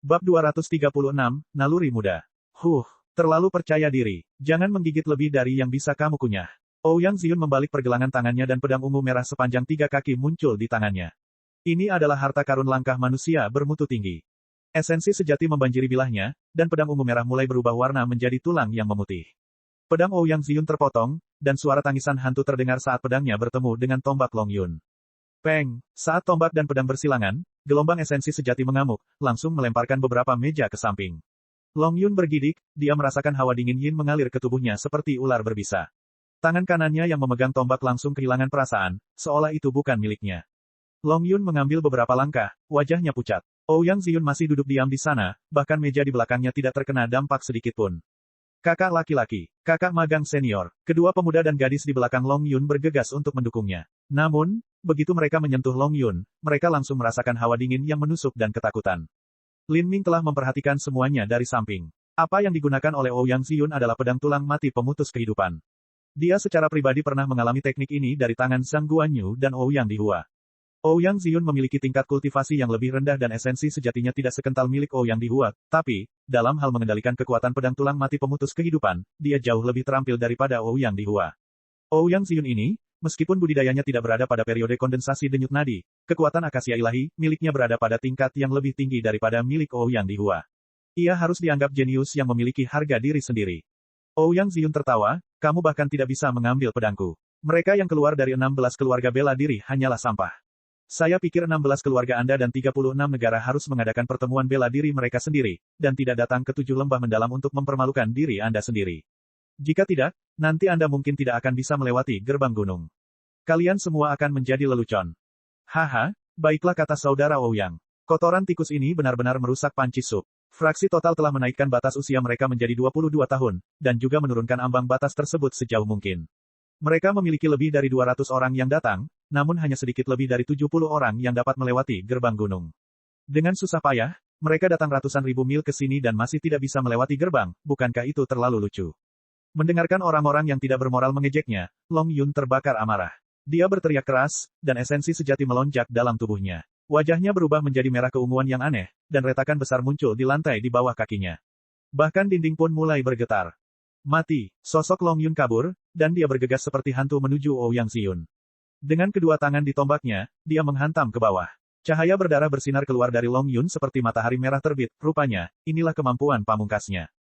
Bab 236, Naluri Muda. Terlalu percaya diri. Jangan menggigit lebih dari yang bisa kamu kunyah. Ouyang Ziun membalik pergelangan tangannya dan pedang ungu merah sepanjang 3 kaki muncul di tangannya. Ini adalah harta karun langkah manusia bermutu tinggi. Esensi sejati membanjiri bilahnya, dan pedang ungu merah mulai berubah warna menjadi tulang yang memutih. Pedang Ouyang Ziun terpotong, dan suara tangisan hantu terdengar saat pedangnya bertemu dengan tombak Long Yun. Peng! Saat tombak dan pedang bersilangan, gelombang esensi sejati mengamuk, langsung melemparkan beberapa meja ke samping. Long Yun bergidik, dia merasakan hawa dingin yin mengalir ke tubuhnya seperti ular berbisa. Tangan kanannya yang memegang tombak langsung kehilangan perasaan, seolah itu bukan miliknya. Long Yun mengambil beberapa langkah, wajahnya pucat. Ouyang Ziun masih duduk diam di sana, bahkan meja di belakangnya tidak terkena dampak sedikitpun. Kakak laki-laki, kakak magang senior, kedua pemuda dan gadis di belakang Long Yun bergegas untuk mendukungnya. Namun, begitu mereka menyentuh Long Yun, mereka langsung merasakan hawa dingin yang menusuk dan ketakutan. Lin Ming telah memperhatikan semuanya dari samping. Apa yang digunakan oleh Ouyang Ziun adalah pedang tulang mati pemutus kehidupan. Dia secara pribadi pernah mengalami teknik ini dari tangan Zhang Guanyu dan Ouyang Dihua. Ouyang Ziun memiliki tingkat kultivasi yang lebih rendah dan esensi sejatinya tidak sekental milik Ouyang Dihua, tapi, dalam hal mengendalikan kekuatan pedang tulang mati pemutus kehidupan, dia jauh lebih terampil daripada Ouyang Dihua. Ouyang Ziun ini, meskipun budidayanya tidak berada pada periode kondensasi denyut nadi, kekuatan akasia ilahi, miliknya berada pada tingkat yang lebih tinggi daripada milik Ouyang Dihua. Ia harus dianggap jenius yang memiliki harga diri sendiri. Ouyang Ziun tertawa, kamu bahkan tidak bisa mengambil pedangku. Mereka yang keluar dari 16 keluarga bela diri hanyalah sampah. Saya pikir 16 keluarga Anda dan 36 negara harus mengadakan pertemuan bela diri mereka sendiri, dan tidak datang ke 7 lembah mendalam untuk mempermalukan diri Anda sendiri. Jika tidak, nanti Anda mungkin tidak akan bisa melewati gerbang gunung. Kalian semua akan menjadi lelucon. Haha, baiklah kata saudara Ouyang. Kotoran tikus ini benar-benar merusak panci sup. Fraksi total telah menaikkan batas usia mereka menjadi 22 tahun, dan juga menurunkan ambang batas tersebut sejauh mungkin. Mereka memiliki lebih dari 200 orang yang datang, namun hanya sedikit lebih dari 70 orang yang dapat melewati gerbang gunung. Dengan susah payah, mereka datang ratusan ribu mil ke sini dan masih tidak bisa melewati gerbang, bukankah itu terlalu lucu? Mendengarkan orang-orang yang tidak bermoral mengejeknya, Long Yun terbakar amarah. Dia berteriak keras, dan esensi sejati melonjak dalam tubuhnya. Wajahnya berubah menjadi merah keunguan yang aneh, dan retakan besar muncul di lantai di bawah kakinya. Bahkan dinding pun mulai bergetar. Mati, sosok Long Yun kabur, dan dia bergegas seperti hantu menuju Ouyang Ziun. Dengan kedua tangan di tombaknya, dia menghantam ke bawah. Cahaya berdarah bersinar keluar dari Long Yun seperti matahari merah terbit, rupanya, inilah kemampuan pamungkasnya.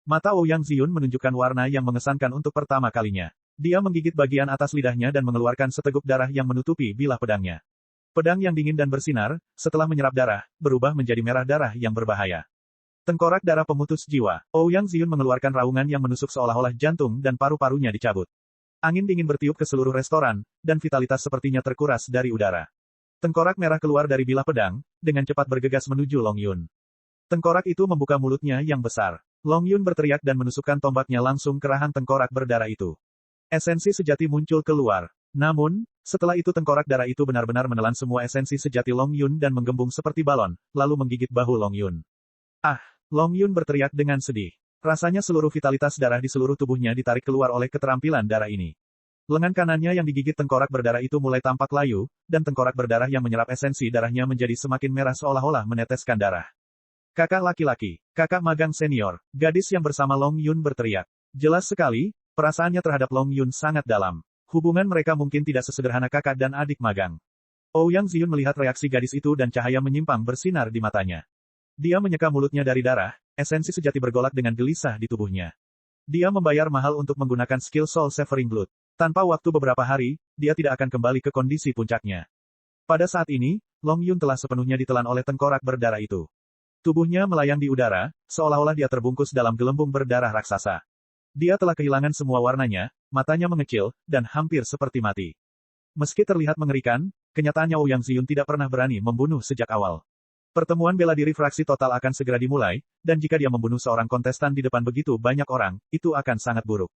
Mata Ouyang Ziun menunjukkan warna yang mengesankan untuk pertama kalinya. Dia menggigit bagian atas lidahnya dan mengeluarkan seteguk darah yang menutupi bilah pedangnya. Pedang yang dingin dan bersinar, setelah menyerap darah, berubah menjadi merah darah yang berbahaya. Tengkorak darah pemutus jiwa. Ouyang Ziun mengeluarkan raungan yang menusuk seolah-olah jantung dan paru-parunya dicabut. Angin dingin bertiup ke seluruh restoran, dan vitalitas sepertinya terkuras dari udara. Tengkorak merah keluar dari bilah pedang, dengan cepat bergegas menuju Long Yun. Tengkorak itu membuka mulutnya yang besar. Long Yun berteriak dan menusukkan tombaknya langsung ke rahang tengkorak berdarah itu. Esensi sejati muncul keluar. Namun, setelah itu tengkorak darah itu benar-benar menelan semua esensi sejati Long Yun dan menggembung seperti balon, lalu menggigit bahu Long Yun. Ah! Long Yun berteriak dengan sedih. Rasanya seluruh vitalitas darah di seluruh tubuhnya ditarik keluar oleh keterampilan darah ini. Lengan kanannya yang digigit tengkorak berdarah itu mulai tampak layu, dan tengkorak berdarah yang menyerap esensi darahnya menjadi semakin merah seolah-olah meneteskan darah. Kakak laki-laki, kakak magang senior, gadis yang bersama Long Yun berteriak. Jelas sekali, perasaannya terhadap Long Yun sangat dalam. Hubungan mereka mungkin tidak sesederhana kakak dan adik magang. Ouyang Ziun melihat reaksi gadis itu dan cahaya menyimpang bersinar di matanya. Dia menyeka mulutnya dari darah, esensi sejati bergolak dengan gelisah di tubuhnya. Dia membayar mahal untuk menggunakan skill Soul Severing Blood. Tanpa waktu beberapa hari, dia tidak akan kembali ke kondisi puncaknya. Pada saat ini, Long Yun telah sepenuhnya ditelan oleh tengkorak berdarah itu. Tubuhnya melayang di udara, seolah-olah dia terbungkus dalam gelembung berdarah raksasa. Dia telah kehilangan semua warnanya, matanya mengecil, dan hampir seperti mati. Meski terlihat mengerikan, kenyataannya Ouyang Ziun tidak pernah berani membunuh sejak awal. Pertemuan bela diri fraksi total akan segera dimulai, dan jika dia membunuh seorang kontestan di depan begitu banyak orang, itu akan sangat buruk.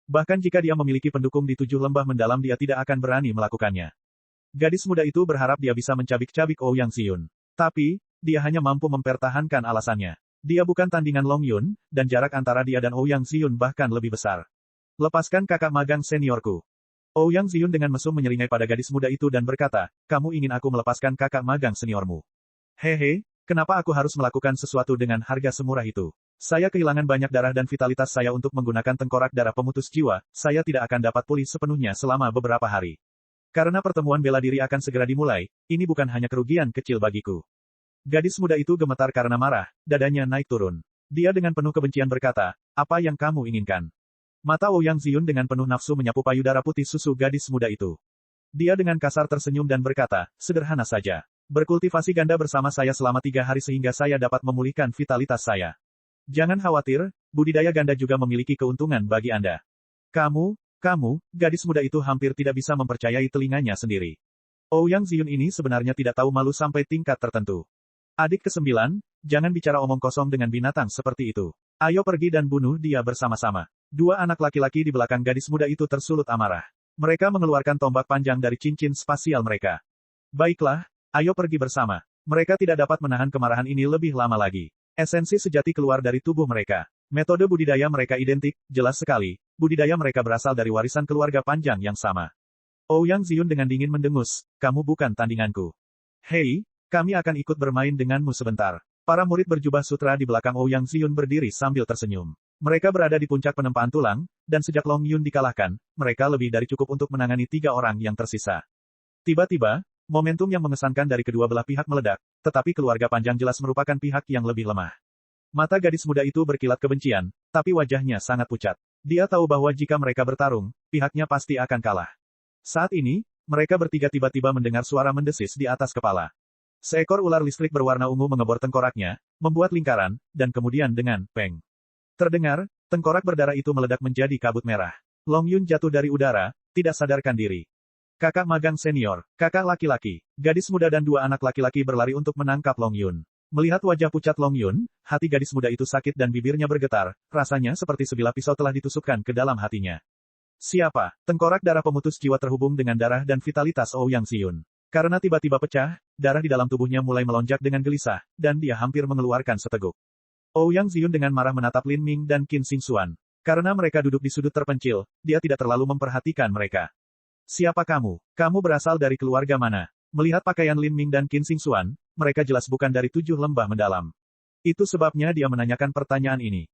Bahkan jika dia memiliki pendukung di 7 lembah mendalam dia tidak akan berani melakukannya. Gadis muda itu berharap dia bisa mencabik-cabik Ouyang Ziun. Tapi, dia hanya mampu mempertahankan alasannya. Dia bukan tandingan Long Yun, dan jarak antara dia dan Ouyang Ziun bahkan lebih besar. Lepaskan kakak magang seniorku. Ouyang Ziun dengan mesum menyeringai pada gadis muda itu dan berkata, kamu ingin aku melepaskan kakak magang seniormu. Hehe, Kenapa aku harus melakukan sesuatu dengan harga semurah itu? Saya kehilangan banyak darah dan vitalitas saya untuk menggunakan tengkorak darah pemutus jiwa, saya tidak akan dapat pulih sepenuhnya selama beberapa hari. Karena pertemuan bela diri akan segera dimulai, ini bukan hanya kerugian kecil bagiku. Gadis muda itu gemetar karena marah, dadanya naik turun. Dia dengan penuh kebencian berkata, apa yang kamu inginkan? Mata Ouyang Ziyun dengan penuh nafsu menyapu payudara putih susu gadis muda itu. Dia dengan kasar tersenyum dan berkata, sederhana saja. Berkultivasi ganda bersama saya selama 3 hari sehingga saya dapat memulihkan vitalitas saya. Jangan khawatir, budidaya ganda juga memiliki keuntungan bagi Anda. Kamu, gadis muda itu hampir tidak bisa mempercayai telinganya sendiri. Ouyang Ziyun ini sebenarnya tidak tahu malu sampai tingkat tertentu. Adik ke-9, jangan bicara omong kosong dengan binatang seperti itu. Ayo pergi dan bunuh dia bersama-sama. 2 anak laki-laki di belakang gadis muda itu tersulut amarah. Mereka mengeluarkan tombak panjang dari cincin spasial mereka. Baiklah, ayo pergi bersama. Mereka tidak dapat menahan kemarahan ini lebih lama lagi. Esensi sejati keluar dari tubuh mereka. Metode budidaya mereka identik, jelas sekali. Budidaya mereka berasal dari warisan keluarga panjang yang sama. Ouyang Ziyun dengan dingin mendengus, kamu bukan tandinganku. Hei, kami akan ikut bermain denganmu sebentar. Para murid berjubah sutra di belakang Ouyang Ziyun berdiri sambil tersenyum. Mereka berada di puncak penempaan tulang, dan sejak Long Yun dikalahkan, mereka lebih dari cukup untuk menangani 3 orang yang tersisa. Tiba-tiba, momentum yang mengesankan dari kedua belah pihak meledak, tetapi keluarga panjang jelas merupakan pihak yang lebih lemah. Mata gadis muda itu berkilat kebencian, tapi wajahnya sangat pucat. Dia tahu bahwa jika mereka bertarung, pihaknya pasti akan kalah. Saat ini, mereka bertiga tiba-tiba mendengar suara mendesis di atas kepala. Seekor ular listrik berwarna ungu mengebor tengkoraknya, membuat lingkaran, dan kemudian dengan peng. Terdengar, tengkorak berdarah itu meledak menjadi kabut merah. Long Yun jatuh dari udara, tidak sadarkan diri. Kakak magang senior, kakak laki-laki, gadis muda dan 2 anak laki-laki berlari untuk menangkap Long Yun. Melihat wajah pucat Long Yun, hati gadis muda itu sakit dan bibirnya bergetar, rasanya seperti sebilah pisau telah ditusukkan ke dalam hatinya. Siapa? Tengkorak darah pemutus jiwa terhubung dengan darah dan vitalitas Ouyang Ziyun. Karena tiba-tiba pecah, darah di dalam tubuhnya mulai melonjak dengan gelisah, dan dia hampir mengeluarkan seteguk. Ouyang Ziyun dengan marah menatap Lin Ming dan Qin Xingxuan. Karena mereka duduk di sudut terpencil, dia tidak terlalu memperhatikan mereka. Siapa kamu? Kamu berasal dari keluarga mana? Melihat pakaian Lin Ming dan Qin Xingxuan, mereka jelas bukan dari 7 lembah mendalam. Itu sebabnya dia menanyakan pertanyaan ini.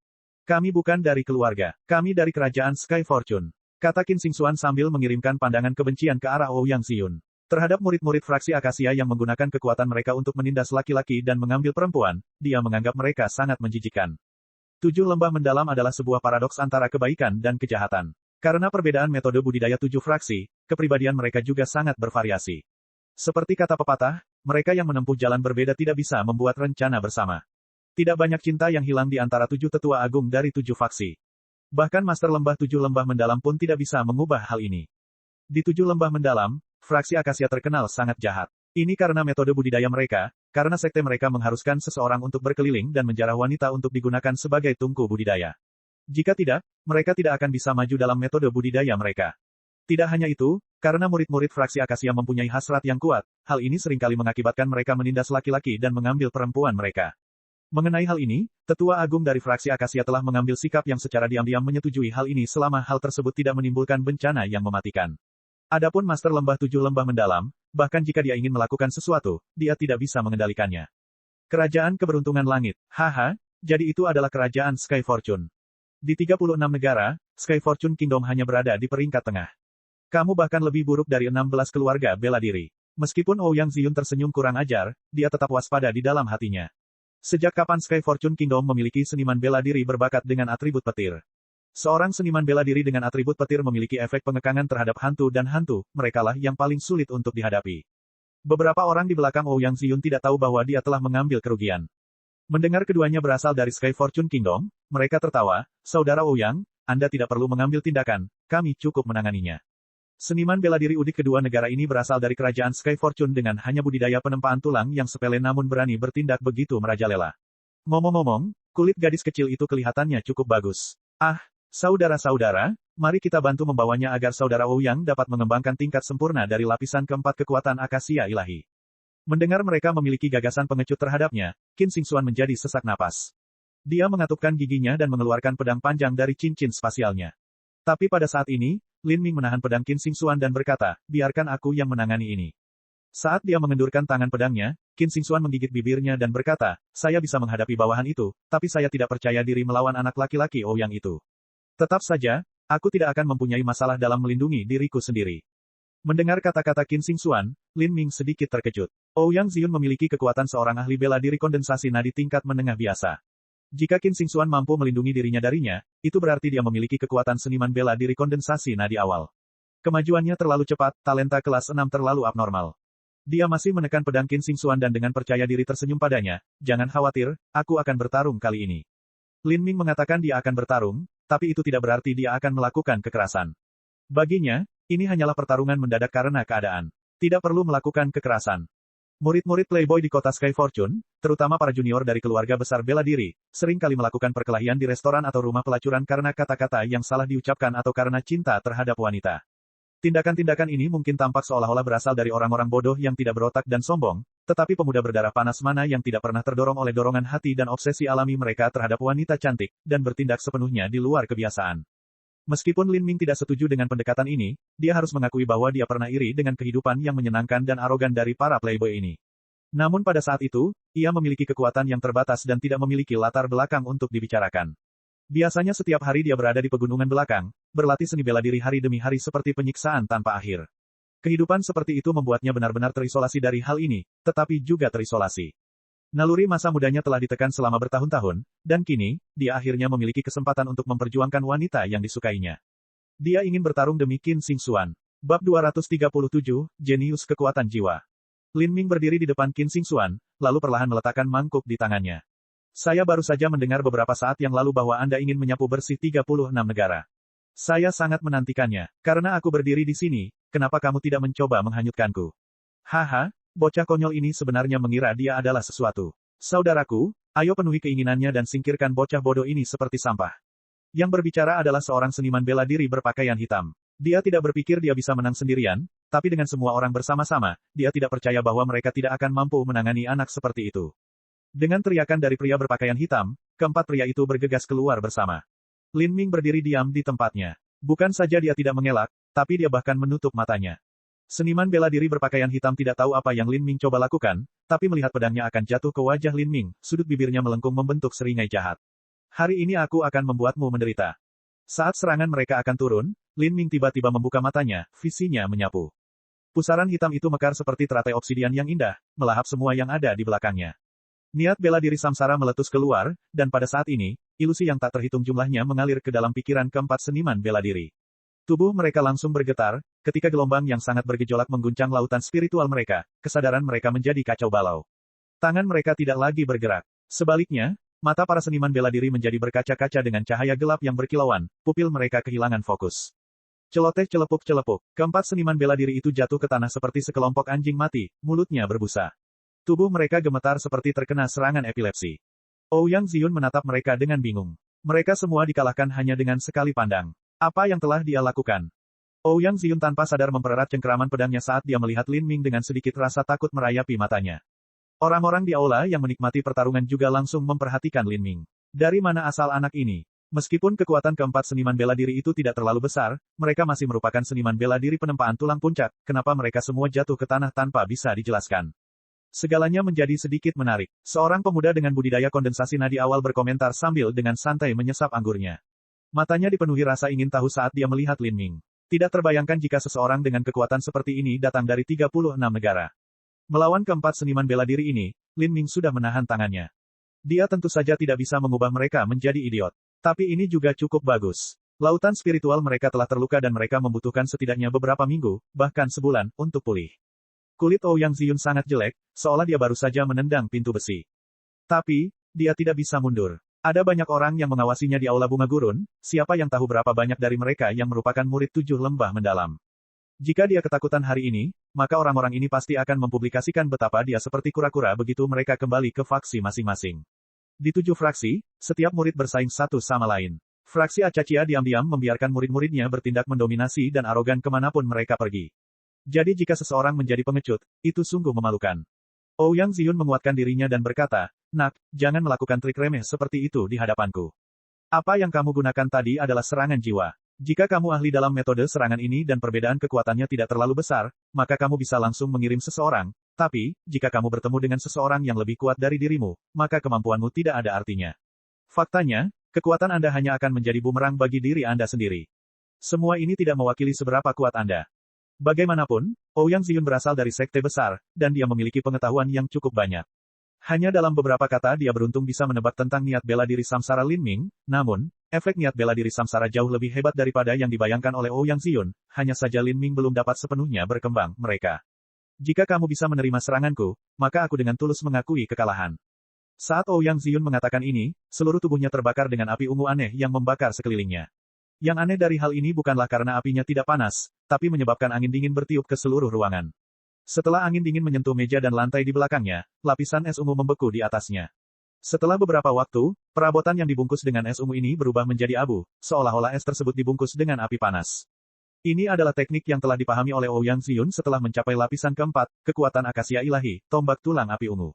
Kami bukan dari keluarga, kami dari kerajaan Sky Fortune. Kata Qin Xingxuan sambil mengirimkan pandangan kebencian ke arah Ouyang Ziyun. Terhadap murid-murid fraksi Akasia yang menggunakan kekuatan mereka untuk menindas laki-laki dan mengambil perempuan, dia menganggap mereka sangat menjijikkan. 7 lembah mendalam adalah sebuah paradoks antara kebaikan dan kejahatan. Karena perbedaan metode budidaya 7 fraksi, kepribadian mereka juga sangat bervariasi. Seperti kata pepatah, mereka yang menempuh jalan berbeda tidak bisa membuat rencana bersama. Tidak banyak cinta yang hilang di antara 7 tetua agung dari 7 faksi. Bahkan Master Lembah 7 lembah mendalam pun tidak bisa mengubah hal ini. Di 7 lembah mendalam, fraksi Akasia terkenal sangat jahat. Ini karena metode budidaya mereka, karena sekte mereka mengharuskan seseorang untuk berkeliling dan menjarah wanita untuk digunakan sebagai tungku budidaya. Jika tidak, mereka tidak akan bisa maju dalam metode budidaya mereka. Tidak hanya itu, karena murid-murid fraksi Akasia mempunyai hasrat yang kuat, hal ini seringkali mengakibatkan mereka menindas laki-laki dan mengambil perempuan mereka. Mengenai hal ini, tetua agung dari fraksi Akasia telah mengambil sikap yang secara diam-diam menyetujui hal ini selama hal tersebut tidak menimbulkan bencana yang mematikan. Adapun Master Lembah 7 lembah mendalam, bahkan jika dia ingin melakukan sesuatu, dia tidak bisa mengendalikannya. Kerajaan Keberuntungan Langit, haha, jadi itu adalah kerajaan Sky Fortune. Di 36 negara, Sky Fortune Kingdom hanya berada di peringkat tengah. Kamu bahkan lebih buruk dari 16 keluarga bela diri. Meskipun Ouyang Ziyun tersenyum kurang ajar, dia tetap waspada di dalam hatinya. Sejak kapan Sky Fortune Kingdom memiliki seniman bela diri berbakat dengan atribut petir? Seorang seniman bela diri dengan atribut petir memiliki efek pengekangan terhadap hantu dan hantu, merekalah yang paling sulit untuk dihadapi. Beberapa orang di belakang Ouyang Ziyun tidak tahu bahwa dia telah mengambil kerugian. Mendengar keduanya berasal dari Sky Fortune Kingdom, mereka tertawa, Saudara Ouyang, Anda tidak perlu mengambil tindakan, kami cukup menanganinya. Seniman bela diri udik kedua negara ini berasal dari kerajaan Sky Fortune dengan hanya budidaya penempaan tulang yang sepele namun berani bertindak begitu merajalela. Ngomong-ngomong, kulit gadis kecil itu kelihatannya cukup bagus. Ah, saudara-saudara, mari kita bantu membawanya agar Saudara Ouyang dapat mengembangkan tingkat sempurna dari lapisan keempat kekuatan Akasia ilahi. Mendengar mereka memiliki gagasan pengecut terhadapnya, Qin Xingxuan menjadi sesak napas. Dia mengatupkan giginya dan mengeluarkan pedang panjang dari cincin spasialnya. Tapi pada saat ini, Lin Ming menahan pedang Qin Xingxuan dan berkata, biarkan aku yang menangani ini. Saat dia mengendurkan tangan pedangnya, Qin Xingxuan menggigit bibirnya dan berkata, saya bisa menghadapi bawahan itu, tapi saya tidak percaya diri melawan anak laki-laki Ouyang itu. Tetap saja, aku tidak akan mempunyai masalah dalam melindungi diriku sendiri. Mendengar kata-kata Qin Xingxuan, Lin Ming sedikit terkejut. Ouyang Ziun memiliki kekuatan seorang ahli bela diri kondensasi nadi tingkat menengah biasa. Jika Qin Xingxuan mampu melindungi dirinya darinya, itu berarti dia memiliki kekuatan seniman bela diri kondensasi nadi awal. Kemajuannya terlalu cepat, talenta kelas 6 terlalu abnormal. Dia masih menekan pedang Qin Xingxuan dan dengan percaya diri tersenyum padanya, jangan khawatir, aku akan bertarung kali ini. Lin Ming mengatakan dia akan bertarung, tapi itu tidak berarti dia akan melakukan kekerasan. Baginya, ini hanyalah pertarungan mendadak karena keadaan. Tidak perlu melakukan kekerasan. Murid-murid playboy di kota Sky Fortune, terutama para junior dari keluarga besar bela diri, sering kali melakukan perkelahian di restoran atau rumah pelacuran karena kata-kata yang salah diucapkan atau karena cinta terhadap wanita. Tindakan-tindakan ini mungkin tampak seolah-olah berasal dari orang-orang bodoh yang tidak berotak dan sombong, tetapi pemuda berdarah panas mana yang tidak pernah terdorong oleh dorongan hati dan obsesi alami mereka terhadap wanita cantik, dan bertindak sepenuhnya di luar kebiasaan. Meskipun Lin Ming tidak setuju dengan pendekatan ini, dia harus mengakui bahwa dia pernah iri dengan kehidupan yang menyenangkan dan arogan dari para playboy ini. Namun pada saat itu, ia memiliki kekuatan yang terbatas dan tidak memiliki latar belakang untuk dibicarakan. Biasanya setiap hari dia berada di pegunungan belakang, berlatih seni bela diri hari demi hari seperti penyiksaan tanpa akhir. Kehidupan seperti itu membuatnya benar-benar terisolasi dari hal ini, tetapi juga terisolasi. Naluri masa mudanya telah ditekan selama bertahun-tahun, dan kini, dia akhirnya memiliki kesempatan untuk memperjuangkan wanita yang disukainya. Dia ingin bertarung demi Qin Xingxuan. Bab 237, Jenius Kekuatan Jiwa. Lin Ming berdiri di depan Qin Xingxuan, lalu perlahan meletakkan mangkuk di tangannya. Saya baru saja mendengar beberapa saat yang lalu bahwa Anda ingin menyapu bersih 36 negara. Saya sangat menantikannya. Karena aku berdiri di sini, kenapa kamu tidak mencoba menghanyutkanku? Haha, bocah konyol ini sebenarnya mengira dia adalah sesuatu. Saudaraku, ayo penuhi keinginannya dan singkirkan bocah bodoh ini seperti sampah. Yang berbicara adalah seorang seniman bela diri berpakaian hitam. Dia tidak berpikir dia bisa menang sendirian, tapi dengan semua orang bersama-sama, dia tidak percaya bahwa mereka tidak akan mampu menangani anak seperti itu. Dengan teriakan dari pria berpakaian hitam, keempat pria itu bergegas keluar bersama. Lin Ming berdiri diam di tempatnya. Bukan saja dia tidak mengelak, tapi dia bahkan menutup matanya. Seniman bela diri berpakaian hitam tidak tahu apa yang Lin Ming coba lakukan, tapi melihat pedangnya akan jatuh ke wajah Lin Ming, sudut bibirnya melengkung membentuk seringai jahat. Hari ini aku akan membuatmu menderita. Saat serangan mereka akan turun, Lin Ming tiba-tiba membuka matanya, visinya menyapu. Pusaran hitam itu mekar seperti teratai obsidian yang indah, melahap semua yang ada di belakangnya. Niat bela diri samsara meletus keluar, dan pada saat ini, ilusi yang tak terhitung jumlahnya mengalir ke dalam pikiran keempat seniman bela diri. Tubuh mereka langsung bergetar, ketika gelombang yang sangat bergejolak mengguncang lautan spiritual mereka, kesadaran mereka menjadi kacau balau. Tangan mereka tidak lagi bergerak. Sebaliknya, mata para seniman bela diri menjadi berkaca-kaca dengan cahaya gelap yang berkilauan, pupil mereka kehilangan fokus. Celoteh celepuk-celepuk, keempat seniman bela diri itu jatuh ke tanah seperti sekelompok anjing mati, mulutnya berbusa. Tubuh mereka gemetar seperti terkena serangan epilepsi. Ouyang Ziun menatap mereka dengan bingung. Mereka semua dikalahkan hanya dengan sekali pandang. Apa yang telah dia lakukan? Ouyang Ziun tanpa sadar mempererat cengkeraman pedangnya saat dia melihat Lin Ming dengan sedikit rasa takut merayapi matanya. Orang-orang di aula yang menikmati pertarungan juga langsung memperhatikan Lin Ming. Dari mana asal anak ini? Meskipun kekuatan keempat seniman bela diri itu tidak terlalu besar, mereka masih merupakan seniman bela diri penempaan tulang puncak, kenapa mereka semua jatuh ke tanah tanpa bisa dijelaskan. Segalanya menjadi sedikit menarik. Seorang pemuda dengan budidaya kondensasi nadi awal berkomentar sambil dengan santai menyesap anggurnya. Matanya dipenuhi rasa ingin tahu saat dia melihat Lin Ming. Tidak terbayangkan jika seseorang dengan kekuatan seperti ini datang dari 36 negara. Melawan keempat seniman bela diri ini, Lin Ming sudah menahan tangannya. Dia tentu saja tidak bisa mengubah mereka menjadi idiot. Tapi ini juga cukup bagus. Lautan spiritual mereka telah terluka dan mereka membutuhkan setidaknya beberapa minggu, bahkan sebulan, untuk pulih. Kulit Ouyang Ziun sangat jelek, seolah dia baru saja menendang pintu besi. Tapi, dia tidak bisa mundur. Ada banyak orang yang mengawasinya di aula bunga gurun, siapa yang tahu berapa banyak dari mereka yang merupakan murid 7 lembah mendalam. Jika dia ketakutan hari ini, maka orang-orang ini pasti akan mempublikasikan betapa dia seperti kura-kura begitu mereka kembali ke faksi masing-masing. Di 7 fraksi, setiap murid bersaing satu sama lain. Fraksi Acachia diam-diam membiarkan murid-muridnya bertindak mendominasi dan arogan kemanapun mereka pergi. Jadi jika seseorang menjadi pengecut, itu sungguh memalukan. Ouyang Ziun menguatkan dirinya dan berkata, "Nak, jangan melakukan trik remeh seperti itu di hadapanku. Apa yang kamu gunakan tadi adalah serangan jiwa. Jika kamu ahli dalam metode serangan ini dan perbedaan kekuatannya tidak terlalu besar, maka kamu bisa langsung mengirim seseorang, Tapi, jika kamu bertemu dengan seseorang yang lebih kuat dari dirimu, maka kemampuanmu tidak ada artinya. Faktanya, kekuatan Anda hanya akan menjadi bumerang bagi diri Anda sendiri. Semua ini tidak mewakili seberapa kuat Anda. Bagaimanapun, Ouyang Ziyun berasal dari sekte besar, dan dia memiliki pengetahuan yang cukup banyak. Hanya dalam beberapa kata dia beruntung bisa menebak tentang niat bela diri samsara Lin Ming, namun, efek niat bela diri samsara jauh lebih hebat daripada yang dibayangkan oleh Ouyang Ziyun, hanya saja Lin Ming belum dapat sepenuhnya berkembang, mereka. Jika kamu bisa menerima seranganku, maka aku dengan tulus mengakui kekalahan. Saat Ouyang Ziyun mengatakan ini, seluruh tubuhnya terbakar dengan api ungu aneh yang membakar sekelilingnya. Yang aneh dari hal ini bukanlah karena apinya tidak panas, tapi menyebabkan angin dingin bertiup ke seluruh ruangan. Setelah angin dingin menyentuh meja dan lantai di belakangnya, lapisan es ungu membeku di atasnya. Setelah beberapa waktu, perabotan yang dibungkus dengan es ungu ini berubah menjadi abu, seolah-olah es tersebut dibungkus dengan api panas. Ini adalah teknik yang telah dipahami oleh Ouyang Ziyun setelah mencapai lapisan keempat, kekuatan akasia ilahi, tombak tulang api ungu.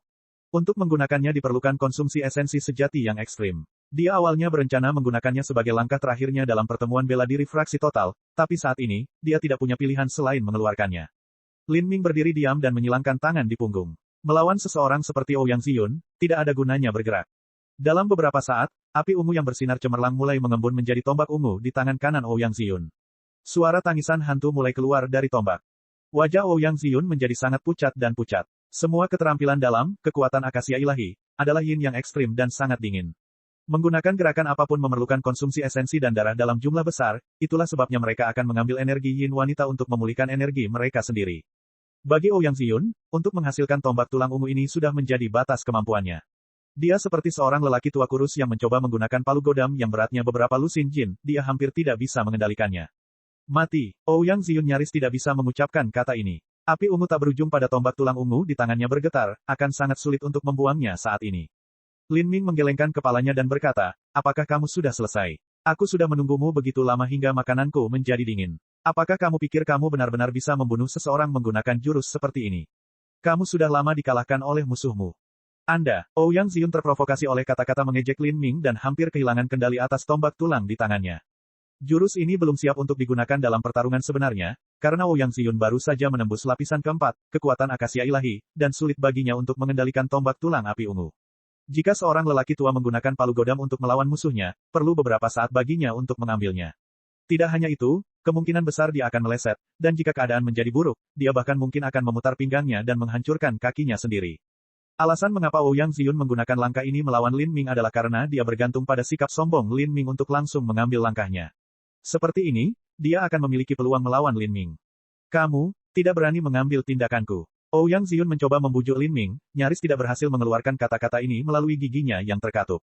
Untuk menggunakannya diperlukan konsumsi esensi sejati yang ekstrim. Dia awalnya berencana menggunakannya sebagai langkah terakhirnya dalam pertemuan bela diri fraksi total, tapi saat ini, dia tidak punya pilihan selain mengeluarkannya. Lin Ming berdiri diam dan menyilangkan tangan di punggung. Melawan seseorang seperti Ouyang Ziyun, tidak ada gunanya bergerak. Dalam beberapa saat, api ungu yang bersinar cemerlang mulai mengembun menjadi tombak ungu di tangan kanan Ouyang Ziyun. Suara tangisan hantu mulai keluar dari tombak. Wajah Ouyang Ziyun menjadi sangat pucat dan pucat. Semua keterampilan dalam, kekuatan akasia ilahi, adalah yin yang ekstrim dan sangat dingin. Menggunakan gerakan apapun memerlukan konsumsi esensi dan darah dalam jumlah besar, itulah sebabnya mereka akan mengambil energi yin wanita untuk memulihkan energi mereka sendiri. Bagi Ouyang Ziyun, untuk menghasilkan tombak tulang ungu ini sudah menjadi batas kemampuannya. Dia seperti seorang lelaki tua kurus yang mencoba menggunakan palu godam yang beratnya beberapa lusin jin, dia hampir tidak bisa mengendalikannya. Mati, Ouyang Ziyun nyaris tidak bisa mengucapkan kata ini. Api ungu tak berujung pada tombak tulang ungu di tangannya bergetar, akan sangat sulit untuk membuangnya saat ini. Lin Ming menggelengkan kepalanya dan berkata, apakah kamu sudah selesai? Aku sudah menunggumu begitu lama hingga makananku menjadi dingin. Apakah kamu pikir kamu benar-benar bisa membunuh seseorang menggunakan jurus seperti ini? Kamu sudah lama dikalahkan oleh musuhmu. Anda, Ouyang Ziyun terprovokasi oleh kata-kata mengejek Lin Ming dan hampir kehilangan kendali atas tombak tulang di tangannya. Jurus ini belum siap untuk digunakan dalam pertarungan sebenarnya, karena Ouyang Ziyun baru saja menembus lapisan keempat, kekuatan akasia ilahi, dan sulit baginya untuk mengendalikan tombak tulang api ungu. Jika seorang lelaki tua menggunakan palu godam untuk melawan musuhnya, perlu beberapa saat baginya untuk mengambilnya. Tidak hanya itu, kemungkinan besar dia akan meleset, dan jika keadaan menjadi buruk, dia bahkan mungkin akan memutar pinggangnya dan menghancurkan kakinya sendiri. Alasan mengapa Ouyang Ziyun menggunakan langkah ini melawan Lin Ming adalah karena dia bergantung pada sikap sombong Lin Ming untuk langsung mengambil langkahnya. Seperti ini, dia akan memiliki peluang melawan Lin Ming. Kamu tidak berani mengambil tindakanku. Ouyang Ziyun mencoba membujuk Lin Ming, nyaris tidak berhasil mengeluarkan kata-kata ini melalui giginya yang terkatup.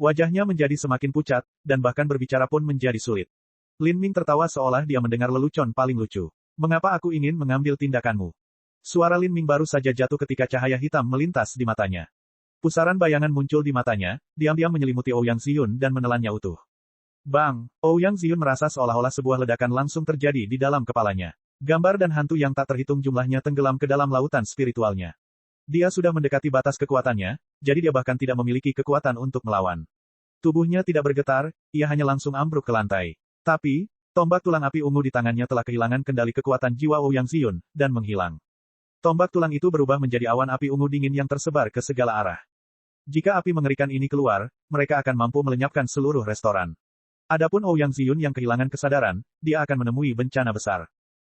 Wajahnya menjadi semakin pucat, dan bahkan berbicara pun menjadi sulit. Lin Ming tertawa seolah dia mendengar lelucon paling lucu. Mengapa aku ingin mengambil tindakanmu? Suara Lin Ming baru saja jatuh ketika cahaya hitam melintas di matanya. Pusaran bayangan muncul di matanya, diam-diam menyelimuti Ouyang Ziyun dan menelannya utuh. Bang! Ouyang Ziyun merasa seolah-olah sebuah ledakan langsung terjadi di dalam kepalanya. Gambar dan hantu yang tak terhitung jumlahnya tenggelam ke dalam lautan spiritualnya. Dia sudah mendekati batas kekuatannya, jadi dia bahkan tidak memiliki kekuatan untuk melawan. Tubuhnya tidak bergetar, ia hanya langsung ambruk ke lantai. Tapi, tombak tulang api ungu di tangannya telah kehilangan kendali kekuatan jiwa Ouyang Ziyun, dan menghilang. Tombak tulang itu berubah menjadi awan api ungu dingin yang tersebar ke segala arah. Jika api mengerikan ini keluar, mereka akan mampu melenyapkan seluruh restoran. Adapun Ouyang Ziyun yang kehilangan kesadaran, dia akan menemui bencana besar.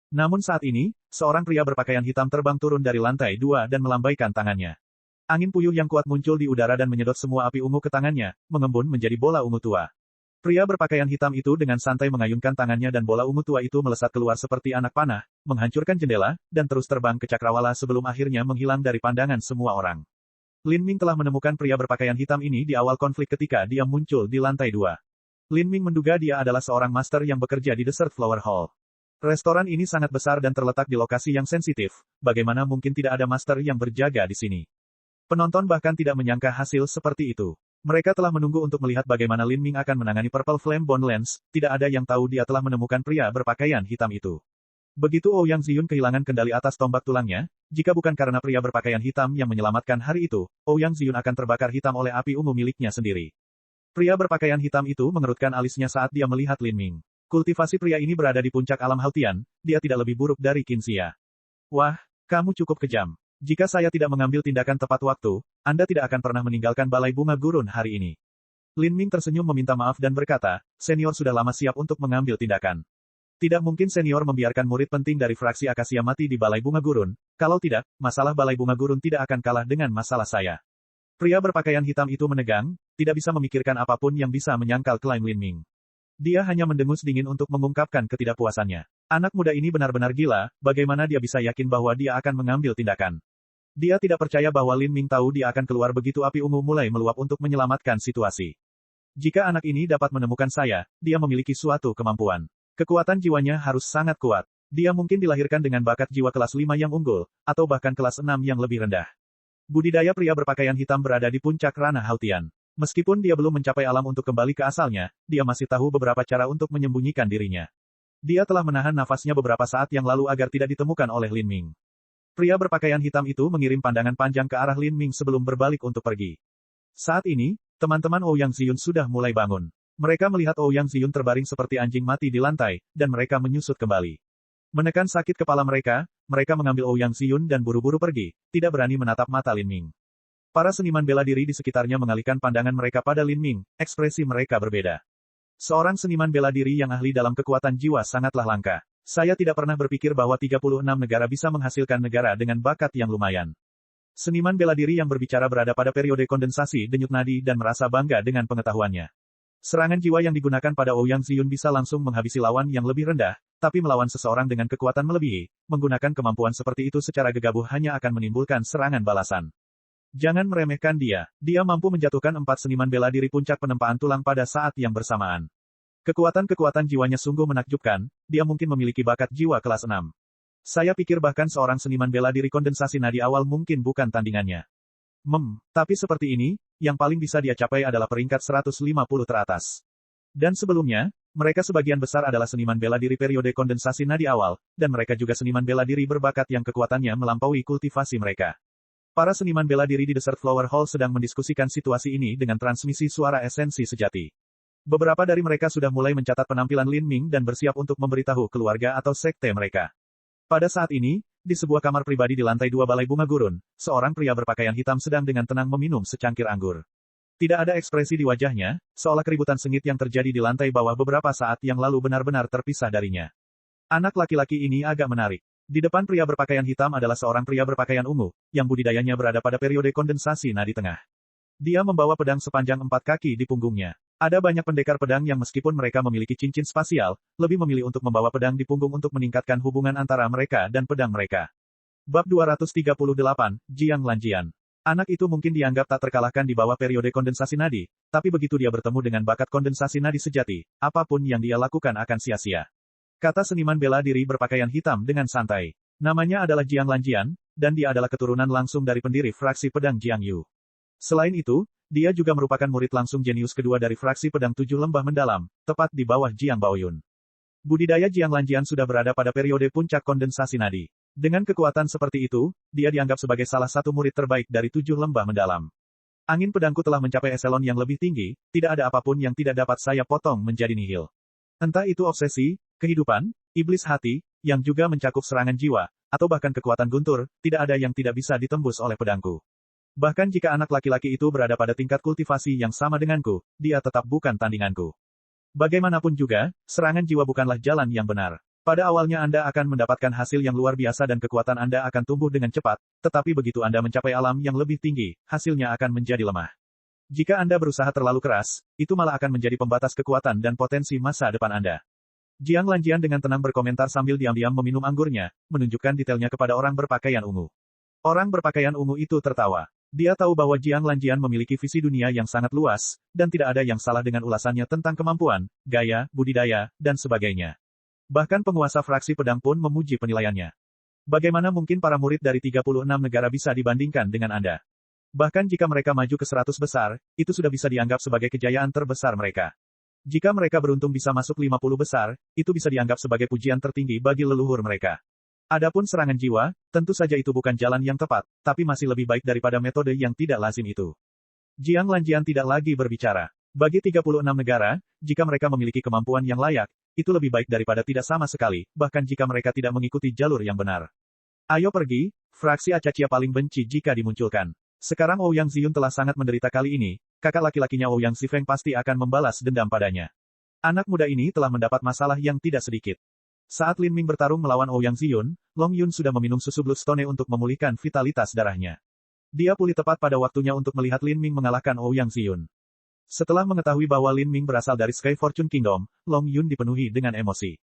Namun saat ini, seorang pria berpakaian hitam terbang turun dari lantai 2 dan melambaikan tangannya. Angin puyuh yang kuat muncul di udara dan menyedot semua api ungu ke tangannya, mengembun menjadi bola ungu tua. Pria berpakaian hitam itu dengan santai mengayunkan tangannya dan bola ungu tua itu melesat keluar seperti anak panah, menghancurkan jendela, dan terus terbang ke cakrawala sebelum akhirnya menghilang dari pandangan semua orang. Lin Ming telah menemukan pria berpakaian hitam ini di awal konflik ketika dia muncul di lantai 2. Lin Ming menduga dia adalah seorang master yang bekerja di Desert Flower Hall. Restoran ini sangat besar dan terletak di lokasi yang sensitif, bagaimana mungkin tidak ada master yang berjaga di sini. Penonton bahkan tidak menyangka hasil seperti itu. Mereka telah menunggu untuk melihat bagaimana Lin Ming akan menangani Purple Flame Bone Lens, tidak ada yang tahu dia telah menemukan pria berpakaian hitam itu. Begitu Ouyang Ziyun kehilangan kendali atas tombak tulangnya, jika bukan karena pria berpakaian hitam yang menyelamatkan hari itu, Ouyang Ziyun akan terbakar hitam oleh api ungu miliknya sendiri. Pria berpakaian hitam itu mengerutkan alisnya saat dia melihat Lin Ming. Kultivasi pria ini berada di puncak alam Hautian, dia tidak lebih buruk dari Qin Xia. Wah, kamu cukup kejam. Jika saya tidak mengambil tindakan tepat waktu, Anda tidak akan pernah meninggalkan Balai Bunga Gurun hari ini. Lin Ming tersenyum meminta maaf dan berkata, senior sudah lama siap untuk mengambil tindakan. Tidak mungkin senior membiarkan murid penting dari fraksi Akasia mati di Balai Bunga Gurun, kalau tidak, masalah Balai Bunga Gurun tidak akan kalah dengan masalah saya. Pria berpakaian hitam itu menegang, tidak bisa memikirkan apapun yang bisa menyangkal klaim Lin Ming. Dia hanya mendengus dingin untuk mengungkapkan ketidakpuasannya. Anak muda ini benar-benar gila, bagaimana dia bisa yakin bahwa dia akan mengambil tindakan. Dia tidak percaya bahwa Lin Ming tahu dia akan keluar begitu api ungu mulai meluap untuk menyelamatkan situasi. Jika anak ini dapat menemukan saya, dia memiliki suatu kemampuan. Kekuatan jiwanya harus sangat kuat. Dia mungkin dilahirkan dengan bakat jiwa kelas 5 yang unggul, atau bahkan kelas 6 yang lebih rendah. Budidaya pria berpakaian hitam berada di puncak ranah Hautian. Meskipun dia belum mencapai alam untuk kembali ke asalnya, dia masih tahu beberapa cara untuk menyembunyikan dirinya. Dia telah menahan nafasnya beberapa saat yang lalu agar tidak ditemukan oleh Lin Ming. Pria berpakaian hitam itu mengirim pandangan panjang ke arah Lin Ming sebelum berbalik untuk pergi. Saat ini, teman-teman Ouyang Ziyun sudah mulai bangun. Mereka melihat Ouyang Ziyun terbaring seperti anjing mati di lantai, dan mereka menyusut kembali. Menekan sakit kepala mereka mengambil Ouyang Ziyun dan buru-buru pergi, tidak berani menatap mata Lin Ming. Para seniman bela diri di sekitarnya mengalihkan pandangan mereka pada Lin Ming, ekspresi mereka berbeda. Seorang seniman bela diri yang ahli dalam kekuatan jiwa sangatlah langka. Saya tidak pernah berpikir bahwa 36 negara bisa menghasilkan negara dengan bakat yang lumayan. Seniman bela diri yang berbicara berada pada periode kondensasi denyut nadi dan merasa bangga dengan pengetahuannya. Serangan jiwa yang digunakan pada Ouyang Ziyun bisa langsung menghabisi lawan yang lebih rendah, tapi melawan seseorang dengan kekuatan melebihi, menggunakan kemampuan seperti itu secara gegabah hanya akan menimbulkan serangan balasan. Jangan meremehkan dia. Dia mampu menjatuhkan 4 seniman bela diri puncak penempaan tulang pada saat yang bersamaan. Kekuatan-kekuatan jiwanya sungguh menakjubkan, dia mungkin memiliki bakat jiwa kelas 6. Saya pikir bahkan seorang seniman bela diri kondensasi nadi awal mungkin bukan tandingannya. Tapi seperti ini, yang paling bisa dia capai adalah peringkat 150 teratas. Dan sebelumnya, mereka sebagian besar adalah seniman bela diri periode kondensasi nadi awal, dan mereka juga seniman bela diri berbakat yang kekuatannya melampaui kultivasi mereka. Para seniman bela diri di Desert Flower Hall sedang mendiskusikan situasi ini dengan transmisi suara esensi sejati. Beberapa dari mereka sudah mulai mencatat penampilan Lin Ming dan bersiap untuk memberitahu keluarga atau sekte mereka. Pada saat ini, di sebuah kamar pribadi di lantai 2 Balai Bunga Gurun, seorang pria berpakaian hitam sedang dengan tenang meminum secangkir anggur. Tidak ada ekspresi di wajahnya, seolah keributan sengit yang terjadi di lantai bawah beberapa saat yang lalu benar-benar terpisah darinya. Anak laki-laki ini agak menarik. Di depan pria berpakaian hitam adalah seorang pria berpakaian ungu, yang budidayanya berada pada periode kondensasi nadi tengah. Dia membawa pedang sepanjang 4 kaki di punggungnya. Ada banyak pendekar pedang yang meskipun mereka memiliki cincin spasial, lebih memilih untuk membawa pedang di punggung untuk meningkatkan hubungan antara mereka dan pedang mereka. Bab 238, Jiang Lanjian. Anak itu mungkin dianggap tak terkalahkan di bawah periode kondensasi nadi, tapi begitu dia bertemu dengan bakat kondensasi nadi sejati, apapun yang dia lakukan akan sia-sia. Kata seniman bela diri berpakaian hitam dengan santai. Namanya adalah Jiang Lanjian, dan dia adalah keturunan langsung dari pendiri fraksi pedang Jiang Yu. Selain itu, dia juga merupakan murid langsung jenius kedua dari fraksi pedang 7 lembah mendalam, tepat di bawah Jiang Baoyun. Budidaya Jiang Lanjian sudah berada pada periode puncak kondensasi nadi. Dengan kekuatan seperti itu, dia dianggap sebagai salah satu murid terbaik dari 7 lembah mendalam. Angin pedangku telah mencapai eselon yang lebih tinggi, tidak ada apapun yang tidak dapat saya potong menjadi nihil. Entah itu obsesi, kehidupan, iblis hati, yang juga mencakup serangan jiwa, atau bahkan kekuatan guntur, tidak ada yang tidak bisa ditembus oleh pedangku. Bahkan jika anak laki-laki itu berada pada tingkat kultivasi yang sama denganku, dia tetap bukan tandinganku. Bagaimanapun juga, serangan jiwa bukanlah jalan yang benar. Pada awalnya Anda akan mendapatkan hasil yang luar biasa dan kekuatan Anda akan tumbuh dengan cepat, tetapi begitu Anda mencapai alam yang lebih tinggi, hasilnya akan menjadi lemah. Jika Anda berusaha terlalu keras, itu malah akan menjadi pembatas kekuatan dan potensi masa depan Anda. Jiang Lanjian dengan tenang berkomentar sambil diam-diam meminum anggurnya, menunjukkan detailnya kepada orang berpakaian ungu. Orang berpakaian ungu itu tertawa. Dia tahu bahwa Jiang Lanjian memiliki visi dunia yang sangat luas, dan tidak ada yang salah dengan ulasannya tentang kemampuan, gaya, budidaya, dan sebagainya. Bahkan penguasa fraksi pedang pun memuji penilaiannya. Bagaimana mungkin para murid dari 36 negara bisa dibandingkan dengan Anda? Bahkan jika mereka maju ke 100 besar, itu sudah bisa dianggap sebagai kejayaan terbesar mereka. Jika mereka beruntung bisa masuk 50 besar, itu bisa dianggap sebagai pujian tertinggi bagi leluhur mereka. Adapun serangan jiwa, tentu saja itu bukan jalan yang tepat, tapi masih lebih baik daripada metode yang tidak lazim itu. Jiang Lanjian tidak lagi berbicara. Bagi 36 negara, jika mereka memiliki kemampuan yang layak, itu lebih baik daripada tidak sama sekali, bahkan jika mereka tidak mengikuti jalur yang benar. Ayo pergi, Fraksi Acacia paling benci jika dimunculkan. Sekarang Ouyang Ziyun telah sangat menderita kali ini, kakak laki-lakinya Ouyang Zifeng pasti akan membalas dendam padanya. Anak muda ini telah mendapat masalah yang tidak sedikit. Saat Lin Ming bertarung melawan Ouyang Ziyun, Long Yun sudah meminum susu Bloodstone untuk memulihkan vitalitas darahnya. Dia pulih tepat pada waktunya untuk melihat Lin Ming mengalahkan Ouyang Ziyun. Setelah mengetahui bahwa Lin Ming berasal dari Sky Fortune Kingdom, Long Yun dipenuhi dengan emosi.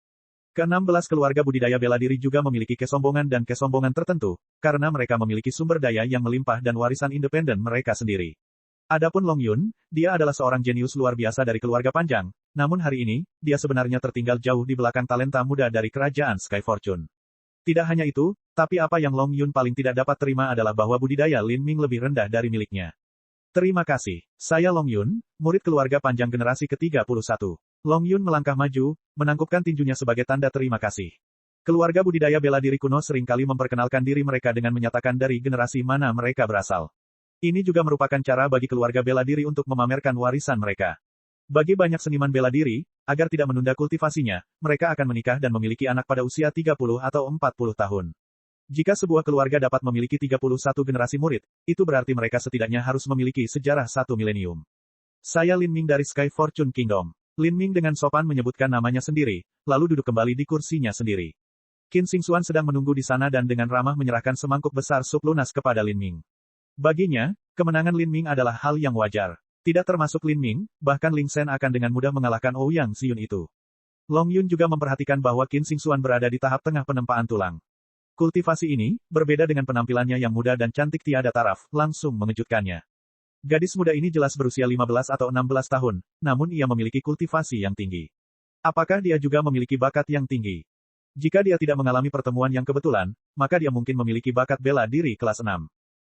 Ke-16 keluarga budidaya bela diri juga memiliki kesombongan dan kesombongan tertentu, karena mereka memiliki sumber daya yang melimpah dan warisan independen mereka sendiri. Adapun Long Yun, dia adalah seorang jenius luar biasa dari keluarga panjang, namun hari ini, dia sebenarnya tertinggal jauh di belakang talenta muda dari kerajaan Sky Fortune. Tidak hanya itu, tapi apa yang Long Yun paling tidak dapat terima adalah bahwa budidaya Lin Ming lebih rendah dari miliknya. Terima kasih. Saya Long Yun, murid keluarga panjang generasi ke-31. Long Yun melangkah maju, menangkupkan tinjunya sebagai tanda terima kasih. Keluarga budidaya bela diri kuno seringkali memperkenalkan diri mereka dengan menyatakan dari generasi mana mereka berasal. Ini juga merupakan cara bagi keluarga bela diri untuk memamerkan warisan mereka. Bagi banyak seniman bela diri, agar tidak menunda kultivasinya, mereka akan menikah dan memiliki anak pada usia 30 atau 40 tahun. Jika sebuah keluarga dapat memiliki 31 generasi murid, itu berarti mereka setidaknya harus memiliki sejarah 1 milenium. Saya Lin Ming dari Sky Fortune Kingdom. Lin Ming dengan sopan menyebutkan namanya sendiri, lalu duduk kembali di kursinya sendiri. Qin Xingxuan sedang menunggu di sana dan dengan ramah menyerahkan semangkuk besar sup lunas kepada Lin Ming. Baginya, kemenangan Lin Ming adalah hal yang wajar. Tidak termasuk Lin Ming, bahkan Ling Shen akan dengan mudah mengalahkan Ouyang Ziyun itu. Long Yun juga memperhatikan bahwa Qin Xingxuan berada di tahap tengah penempaan tulang. Kultivasi ini, berbeda dengan penampilannya yang muda dan cantik tiada taraf, langsung mengejutkannya. Gadis muda ini jelas berusia 15 atau 16 tahun, namun ia memiliki kultivasi yang tinggi. Apakah dia juga memiliki bakat yang tinggi? Jika dia tidak mengalami pertemuan yang kebetulan, maka dia mungkin memiliki bakat bela diri kelas 6.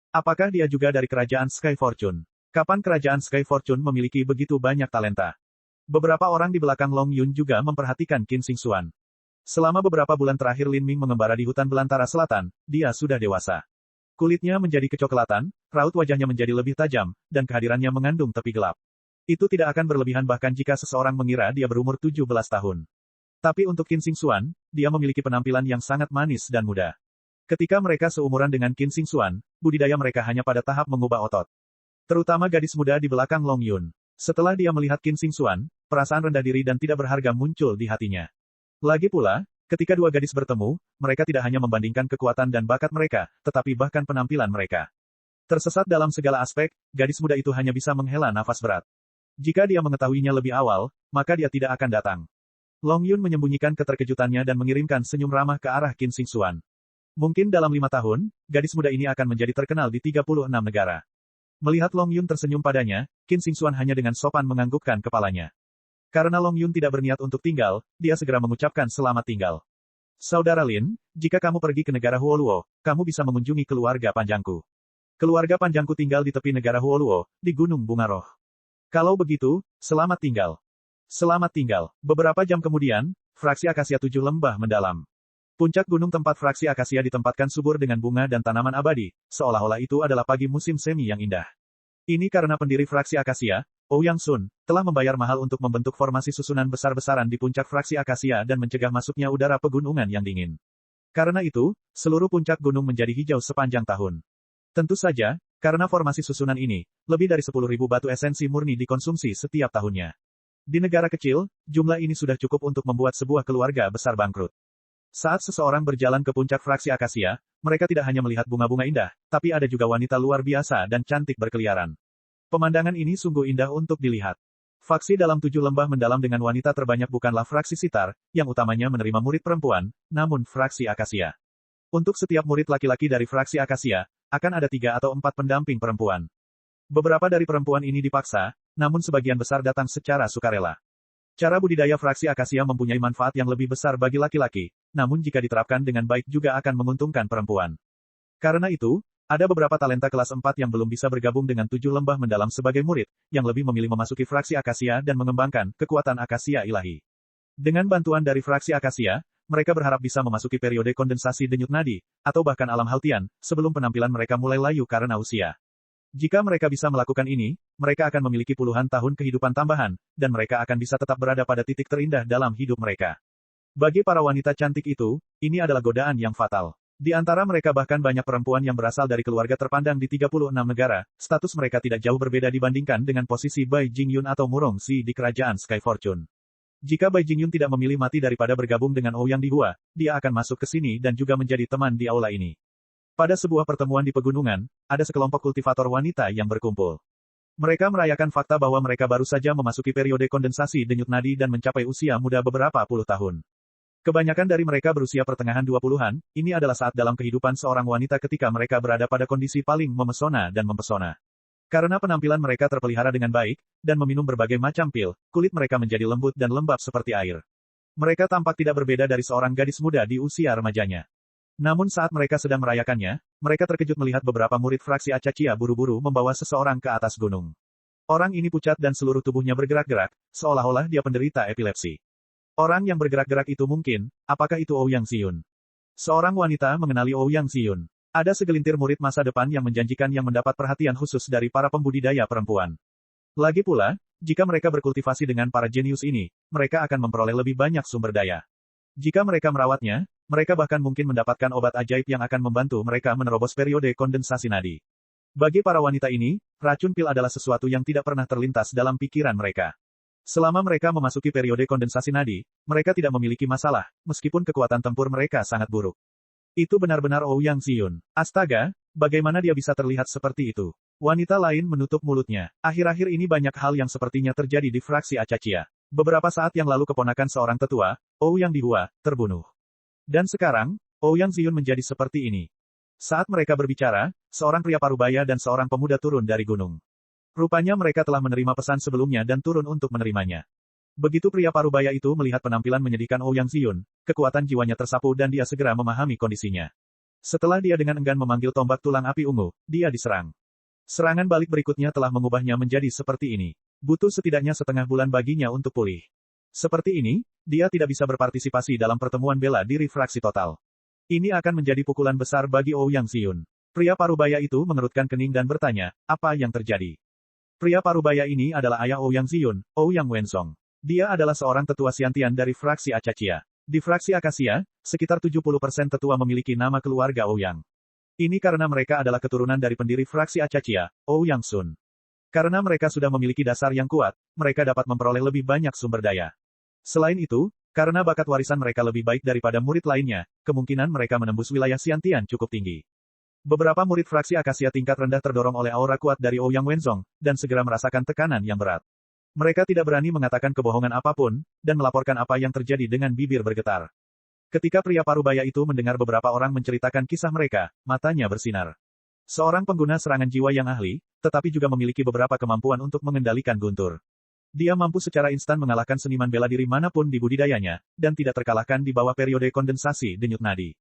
Apakah dia juga dari kerajaan Sky Fortune? Kapan kerajaan Sky Fortune memiliki begitu banyak talenta? Beberapa orang di belakang Long Yun juga memperhatikan Qin Xingxuan. Selama beberapa bulan terakhir Lin Ming mengembara di hutan belantara selatan, dia sudah dewasa. Kulitnya menjadi kecoklatan, raut wajahnya menjadi lebih tajam, dan kehadirannya mengandung tepi gelap. Itu tidak akan berlebihan bahkan jika seseorang mengira dia berumur 17 tahun. Tapi untuk Qin Xingxuan, dia memiliki penampilan yang sangat manis dan muda. Ketika mereka seumuran dengan Qin Xingxuan, budidaya mereka hanya pada tahap mengubah otot. Terutama gadis muda di belakang Long Yun. Setelah dia melihat Qin Xingxuan, perasaan rendah diri dan tidak berharga muncul di hatinya. Lagi pula, ketika dua gadis bertemu, mereka tidak hanya membandingkan kekuatan dan bakat mereka, tetapi bahkan penampilan mereka. Tersesat dalam segala aspek, gadis muda itu hanya bisa menghela nafas berat. Jika dia mengetahuinya lebih awal, maka dia tidak akan datang. Long Yun menyembunyikan keterkejutannya dan mengirimkan senyum ramah ke arah Qin Xingxuan. Mungkin dalam 5 tahun, gadis muda ini akan menjadi terkenal di 36 negara. Melihat Long Yun tersenyum padanya, Qin Xingxuan hanya dengan sopan menganggukkan kepalanya. Karena Long Yun tidak berniat untuk tinggal, dia segera mengucapkan selamat tinggal. Saudara Lin, jika kamu pergi ke negara Huoluo, kamu bisa mengunjungi keluarga panjangku. Keluarga panjangku tinggal di tepi negara Huoluo, di Gunung Bunga Roh. Kalau begitu, selamat tinggal. Selamat tinggal. Beberapa jam kemudian, fraksi Akasia 7 lembah mendalam. Puncak gunung tempat fraksi Akasia ditempatkan subur dengan bunga dan tanaman abadi, seolah-olah itu adalah pagi musim semi yang indah. Ini karena pendiri fraksi Akasia, Ouyang Sun, telah membayar mahal untuk membentuk formasi susunan besar-besaran di puncak fraksi Akasia dan mencegah masuknya udara pegunungan yang dingin. Karena itu, seluruh puncak gunung menjadi hijau sepanjang tahun. Tentu saja, karena formasi susunan ini, lebih dari 10.000 batu esensi murni dikonsumsi setiap tahunnya. Di negara kecil, jumlah ini sudah cukup untuk membuat sebuah keluarga besar bangkrut. Saat seseorang berjalan ke puncak fraksi Akasia, mereka tidak hanya melihat bunga-bunga indah, tapi ada juga wanita luar biasa dan cantik berkeliaran. Pemandangan ini sungguh indah untuk dilihat. Faksi dalam 7 lembah mendalam dengan wanita terbanyak bukanlah fraksi Sitar, yang utamanya menerima murid perempuan, namun fraksi Akasia. Untuk setiap murid laki-laki dari fraksi Akasia, akan ada 3 atau 4 pendamping perempuan. Beberapa dari perempuan ini dipaksa, namun sebagian besar datang secara sukarela. Cara budidaya fraksi Akasia mempunyai manfaat yang lebih besar bagi laki-laki, namun jika diterapkan dengan baik juga akan menguntungkan perempuan. Karena itu, ada beberapa talenta kelas 4 yang belum bisa bergabung dengan 7 lembah mendalam sebagai murid, yang lebih memilih memasuki fraksi Akasia dan mengembangkan kekuatan Akasia ilahi. Dengan bantuan dari fraksi Akasia, mereka berharap bisa memasuki periode kondensasi denyut nadi, atau bahkan alam Haltian, sebelum penampilan mereka mulai layu karena usia. Jika mereka bisa melakukan ini, mereka akan memiliki puluhan tahun kehidupan tambahan, dan mereka akan bisa tetap berada pada titik terindah dalam hidup mereka. Bagi para wanita cantik itu, ini adalah godaan yang fatal. Di antara mereka bahkan banyak perempuan yang berasal dari keluarga terpandang di 36 negara, status mereka tidak jauh berbeda dibandingkan dengan posisi Bai Jingyun atau Murong Si di kerajaan Sky Fortune. Jika Bai Jingyun tidak memilih mati daripada bergabung dengan Ouyang di Hua, dia akan masuk ke sini dan juga menjadi teman di aula ini. Pada sebuah pertemuan di pegunungan, ada sekelompok kultivator wanita yang berkumpul. Mereka merayakan fakta bahwa mereka baru saja memasuki periode kondensasi denyut nadi dan mencapai usia muda beberapa puluh tahun. Kebanyakan dari mereka berusia pertengahan 20-an, ini adalah saat dalam kehidupan seorang wanita ketika mereka berada pada kondisi paling memesona dan mempesona. Karena penampilan mereka terpelihara dengan baik, dan meminum berbagai macam pil, kulit mereka menjadi lembut dan lembab seperti air. Mereka tampak tidak berbeda dari seorang gadis muda di usia remajanya. Namun saat mereka sedang merayakannya, mereka terkejut melihat beberapa murid fraksi Acaccia buru-buru membawa seseorang ke atas gunung. Orang ini pucat dan seluruh tubuhnya bergerak-gerak, seolah-olah dia penderita epilepsi. Orang yang bergerak-gerak itu mungkin, apakah itu Ouyang Ziyun? Seorang wanita mengenali Ouyang Ziyun. Ada segelintir murid masa depan yang menjanjikan yang mendapat perhatian khusus dari para pembudidaya perempuan. Lagi pula, jika mereka berkultivasi dengan para jenius ini, mereka akan memperoleh lebih banyak sumber daya. Jika mereka merawatnya, mereka bahkan mungkin mendapatkan obat ajaib yang akan membantu mereka menerobos periode kondensasi nadi. Bagi para wanita ini, racun pil adalah sesuatu yang tidak pernah terlintas dalam pikiran mereka. Selama mereka memasuki periode kondensasi nadi, mereka tidak memiliki masalah, meskipun kekuatan tempur mereka sangat buruk. Itu benar-benar Ouyang Ziyun. Astaga, bagaimana dia bisa terlihat seperti itu? Wanita lain menutup mulutnya. Akhir-akhir ini banyak hal yang sepertinya terjadi di fraksi Acaccia. Beberapa saat yang lalu keponakan seorang tetua, Ouyang di Hua, terbunuh. Dan sekarang, Ouyang Ziyun menjadi seperti ini. Saat mereka berbicara, seorang pria parubaya dan seorang pemuda turun dari gunung. Rupanya mereka telah menerima pesan sebelumnya dan turun untuk menerimanya. Begitu pria parubaya itu melihat penampilan menyedihkan Ouyang Ziyun, kekuatan jiwanya tersapu dan dia segera memahami kondisinya. Setelah dia dengan enggan memanggil tombak tulang api ungu, dia diserang. Serangan balik berikutnya telah mengubahnya menjadi seperti ini. Butuh setidaknya setengah bulan baginya untuk pulih. Seperti ini, dia tidak bisa berpartisipasi dalam pertemuan bela diri fraksi total. Ini akan menjadi pukulan besar bagi Ouyang Ziyun. Pria parubaya itu mengerutkan kening dan bertanya, apa yang terjadi? Pria parubaya ini adalah ayah Ouyang Ziyun, Ouyang Wenzong. Dia adalah seorang tetua Xiantian dari fraksi Acaccia. Di fraksi Akasia, sekitar 70% tetua memiliki nama keluarga Ouyang. Ini karena mereka adalah keturunan dari pendiri fraksi Acaccia, Ouyang Sun. Karena mereka sudah memiliki dasar yang kuat, mereka dapat memperoleh lebih banyak sumber daya. Selain itu, karena bakat warisan mereka lebih baik daripada murid lainnya, kemungkinan mereka menembus wilayah Xiantian cukup tinggi. Beberapa murid fraksi Akasia tingkat rendah terdorong oleh aura kuat dari Ouyang Wenzong, dan segera merasakan tekanan yang berat. Mereka tidak berani mengatakan kebohongan apapun, dan melaporkan apa yang terjadi dengan bibir bergetar. Ketika pria parubaya itu mendengar beberapa orang menceritakan kisah mereka, matanya bersinar. Seorang pengguna serangan jiwa yang ahli, tetapi juga memiliki beberapa kemampuan untuk mengendalikan guntur. Dia mampu secara instan mengalahkan seniman bela diri manapun di budidayanya, dan tidak terkalahkan di bawah periode kondensasi denyut nadi.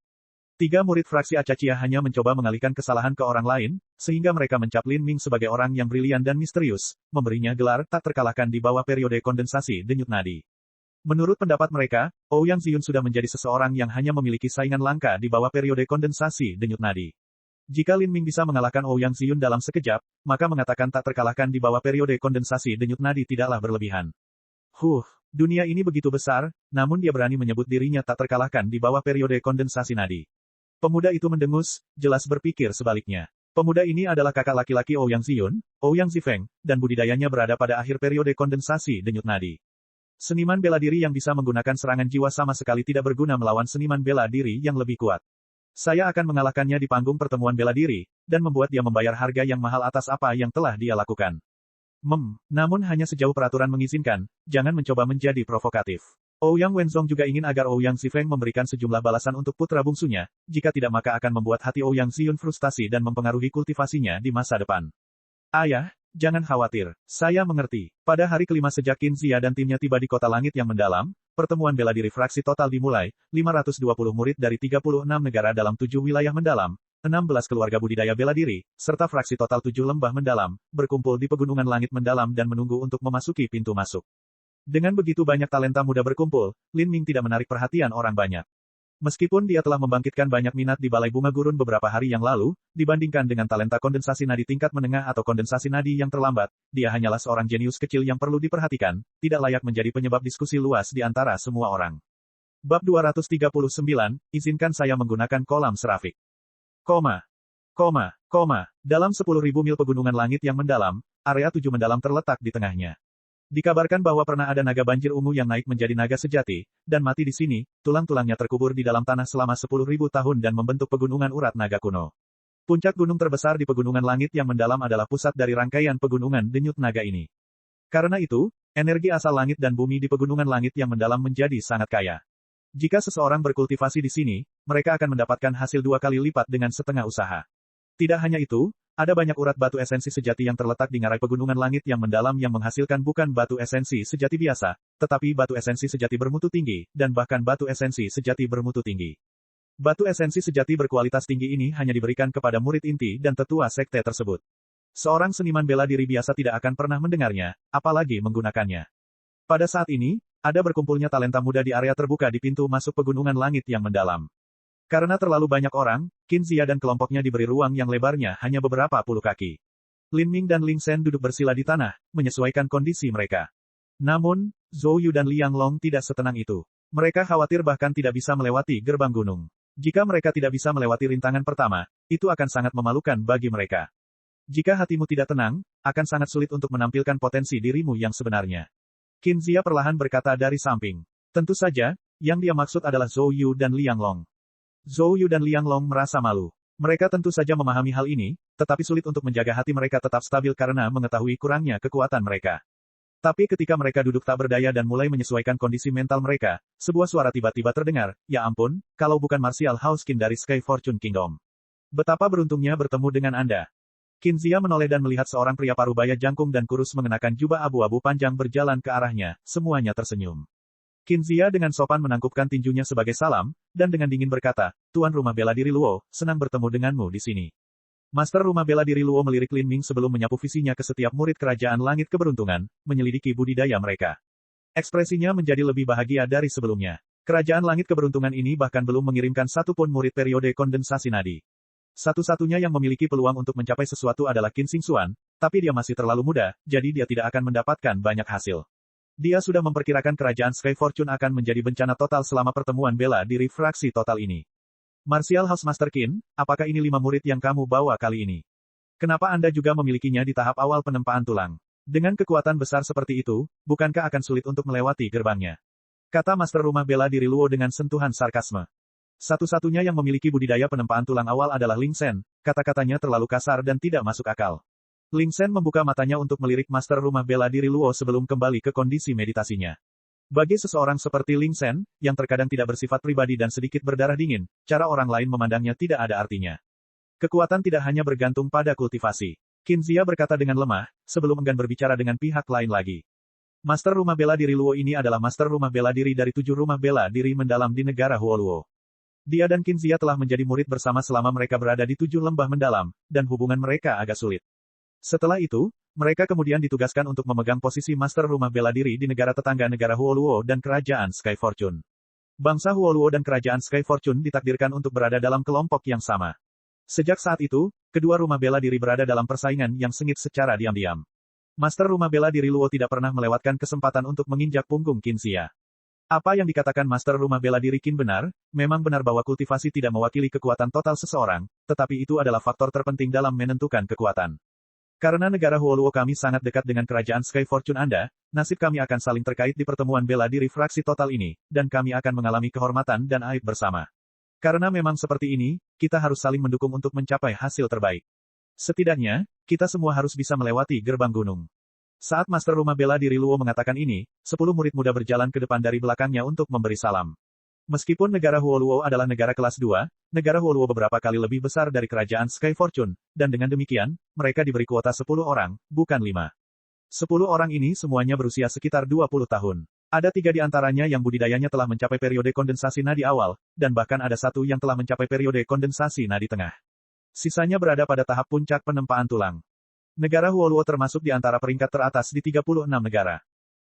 3 murid fraksi Acaccia hanya mencoba mengalihkan kesalahan ke orang lain, sehingga mereka mencap Lin Ming sebagai orang yang brilian dan misterius, memberinya gelar tak terkalahkan di bawah periode kondensasi denyut nadi. Menurut pendapat mereka, Ouyang Ziyun sudah menjadi seseorang yang hanya memiliki saingan langka di bawah periode kondensasi denyut nadi. Jika Lin Ming bisa mengalahkan Ouyang Ziyun dalam sekejap, maka mengatakan tak terkalahkan di bawah periode kondensasi denyut nadi tidaklah berlebihan. Dunia ini begitu besar, namun dia berani menyebut dirinya tak terkalahkan di bawah periode kondensasi nadi. Pemuda itu mendengus, jelas berpikir sebaliknya. Pemuda ini adalah kakak laki-laki Ouyang Ziyun, Ouyang Zifeng, dan budidayanya berada pada akhir periode kondensasi denyut nadi. Seniman bela diri yang bisa menggunakan serangan jiwa sama sekali tidak berguna melawan seniman bela diri yang lebih kuat. Saya akan mengalahkannya di panggung pertemuan bela diri, dan membuat dia membayar harga yang mahal atas apa yang telah dia lakukan. Namun hanya sejauh peraturan mengizinkan, jangan mencoba menjadi provokatif. Ouyang Wenzong juga ingin agar Ouyang Zifeng memberikan sejumlah balasan untuk putra bungsunya, jika tidak maka akan membuat hati Ouyang Ziyun frustasi dan mempengaruhi kultivasinya di masa depan. Ayah, jangan khawatir, saya mengerti. Pada hari kelima sejak Qin Zia dan timnya tiba di kota langit yang mendalam, pertemuan bela diri fraksi total dimulai, 520 murid dari 36 negara dalam 7 wilayah mendalam, 16 keluarga budidaya bela diri, serta fraksi total 7 lembah mendalam, berkumpul di pegunungan langit mendalam dan menunggu untuk memasuki pintu masuk. Dengan begitu banyak talenta muda berkumpul, Lin Ming tidak menarik perhatian orang banyak. Meskipun dia telah membangkitkan banyak minat di Balai Bunga Gurun beberapa hari yang lalu, dibandingkan dengan talenta kondensasi nadi tingkat menengah atau kondensasi nadi yang terlambat, dia hanyalah seorang jenius kecil yang perlu diperhatikan, tidak layak menjadi penyebab diskusi luas di antara semua orang. Bab 239, izinkan saya menggunakan kolam serafik. Koma. Dalam 10.000 mil pegunungan langit yang mendalam, area 7 mendalam terletak di tengahnya. Dikabarkan bahwa pernah ada naga banjir ungu yang naik menjadi naga sejati, dan mati di sini, tulang-tulangnya terkubur di dalam tanah selama 10.000 tahun dan membentuk pegunungan urat naga kuno. Puncak gunung terbesar di pegunungan langit yang mendalam adalah pusat dari rangkaian pegunungan denyut naga ini. Karena itu, energi asal langit dan bumi di pegunungan langit yang mendalam menjadi sangat kaya. Jika seseorang berkultivasi di sini, mereka akan mendapatkan hasil 2 kali lipat dengan setengah usaha. Tidak hanya itu, ada banyak urat batu esensi sejati yang terletak di ngarai pegunungan langit yang mendalam yang menghasilkan bukan batu esensi sejati biasa, tetapi batu esensi sejati bermutu tinggi, dan bahkan batu esensi sejati bermutu tinggi. Batu esensi sejati berkualitas tinggi ini hanya diberikan kepada murid inti dan tetua sekte tersebut. Seorang seniman bela diri biasa tidak akan pernah mendengarnya, apalagi menggunakannya. Pada saat ini, ada berkumpulnya talenta muda di area terbuka di pintu masuk pegunungan langit yang mendalam. Karena terlalu banyak orang, Qin Zia dan kelompoknya diberi ruang yang lebarnya hanya beberapa puluh kaki. Lin Ming dan Ling Shen duduk bersila di tanah, menyesuaikan kondisi mereka. Namun, Zhou Yu dan Liang Long tidak setenang itu. Mereka khawatir bahkan tidak bisa melewati gerbang gunung. Jika mereka tidak bisa melewati rintangan pertama, itu akan sangat memalukan bagi mereka. Jika hatimu tidak tenang, akan sangat sulit untuk menampilkan potensi dirimu yang sebenarnya. Qin Zia perlahan berkata dari samping. Tentu saja, yang dia maksud adalah Zhou Yu dan Liang Long. Zhou Yu dan Liang Long merasa malu. Mereka tentu saja memahami hal ini, tetapi sulit untuk menjaga hati mereka tetap stabil karena mengetahui kurangnya kekuatan mereka. Tapi ketika mereka duduk tak berdaya dan mulai menyesuaikan kondisi mental mereka, sebuah suara tiba-tiba terdengar, ya ampun, kalau bukan Martial House Qin dari Sky Fortune Kingdom. Betapa beruntungnya bertemu dengan Anda. Qin Zia menoleh dan melihat seorang pria parubaya jangkung dan kurus mengenakan jubah abu-abu panjang berjalan ke arahnya, semuanya tersenyum. Qin Zia dengan sopan menangkupkan tinjunya sebagai salam, dan dengan dingin berkata, Tuan Rumah Bela Diri Luo, senang bertemu denganmu di sini. Master Rumah Bela Diri Luo melirik Lin Ming sebelum menyapu visinya ke setiap murid kerajaan langit keberuntungan, menyelidiki budidaya mereka. Ekspresinya menjadi lebih bahagia dari sebelumnya. Kerajaan langit keberuntungan ini bahkan belum mengirimkan satupun murid periode kondensasi nadi. Satu-satunya yang memiliki peluang untuk mencapai sesuatu adalah Qin Xingxuan, tapi dia masih terlalu muda, jadi dia tidak akan mendapatkan banyak hasil. Dia sudah memperkirakan kerajaan Sky Fortune akan menjadi bencana total selama pertemuan bela diri fraksi total ini. Martial House Master Qin, apakah ini 5 murid yang kamu bawa kali ini? Kenapa Anda juga memilikinya di tahap awal penempaan tulang? Dengan kekuatan besar seperti itu, bukankah akan sulit untuk melewati gerbangnya? Kata Master Rumah Bela Diri Luo dengan sentuhan sarkasme. Satu-satunya yang memiliki budidaya penempaan tulang awal adalah Ling Shen, kata-katanya terlalu kasar dan tidak masuk akal. Ling Shen membuka matanya untuk melirik Master Rumah Bela Diri Luo sebelum kembali ke kondisi meditasinya. Bagi seseorang seperti Ling Shen, yang terkadang tidak bersifat pribadi dan sedikit berdarah dingin, cara orang lain memandangnya tidak ada artinya. Kekuatan tidak hanya bergantung pada kultivasi. Qin Zia berkata dengan lemah, sebelum enggan berbicara dengan pihak lain lagi. Master Rumah Bela Diri Luo ini adalah Master Rumah Bela Diri dari 7 rumah bela diri mendalam di negara Huoluo. Dia dan Qin Zia telah menjadi murid bersama selama mereka berada di 7 lembah mendalam, dan hubungan mereka agak sulit. Setelah itu, mereka kemudian ditugaskan untuk memegang posisi Master Rumah Bela Diri di negara tetangga negara Huoluo dan Kerajaan Sky Fortune. Bangsa Huoluo dan Kerajaan Sky Fortune ditakdirkan untuk berada dalam kelompok yang sama. Sejak saat itu, kedua rumah bela diri berada dalam persaingan yang sengit secara diam-diam. Master Rumah Bela Diri Luo tidak pernah melewatkan kesempatan untuk menginjak punggung Qin Zia. Apa yang dikatakan Master Rumah Bela Diri Qin benar, memang benar bahwa kultivasi tidak mewakili kekuatan total seseorang, tetapi itu adalah faktor terpenting dalam menentukan kekuatan. Karena negara Huoluo kami sangat dekat dengan kerajaan Sky Fortune Anda, nasib kami akan saling terkait di pertemuan bela diri fraksi total ini, dan kami akan mengalami kehormatan dan aib bersama. Karena memang seperti ini, kita harus saling mendukung untuk mencapai hasil terbaik. Setidaknya, kita semua harus bisa melewati gerbang gunung. Saat Master Rumah Bela Diri Luo mengatakan ini, 10 murid muda berjalan ke depan dari belakangnya untuk memberi salam. Meskipun negara Huoluo adalah negara kelas 2, negara Huoluo beberapa kali lebih besar dari kerajaan Sky Fortune, dan dengan demikian, mereka diberi kuota 10 orang, bukan 5. 10 orang ini semuanya berusia sekitar 20 tahun. Ada 3 di antaranya yang budidayanya telah mencapai periode kondensasi nadi awal, dan bahkan ada 1 yang telah mencapai periode kondensasi nadi tengah. Sisanya berada pada tahap puncak penempaan tulang. Negara Huoluo termasuk di antara peringkat teratas di 36 negara.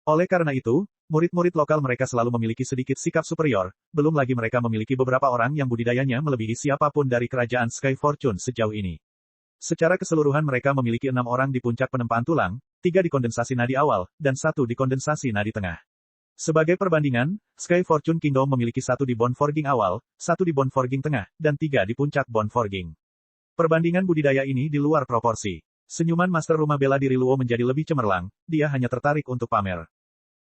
Oleh karena itu, murid-murid lokal mereka selalu memiliki sedikit sikap superior, belum lagi mereka memiliki beberapa orang yang budidayanya melebihi siapapun dari kerajaan Sky Fortune sejauh ini. Secara keseluruhan mereka memiliki 6 orang di puncak penempaan tulang, 3 di kondensasi nadi awal, dan 1 di kondensasi nadi tengah. Sebagai perbandingan, Sky Fortune Kingdom memiliki 1 di Bone Forging awal, 1 di Bone Forging tengah, dan 3 di puncak Bone Forging. Perbandingan budidaya ini di luar proporsi. Senyuman Master Rumah Bela Diri Luo menjadi lebih cemerlang, dia hanya tertarik untuk pamer.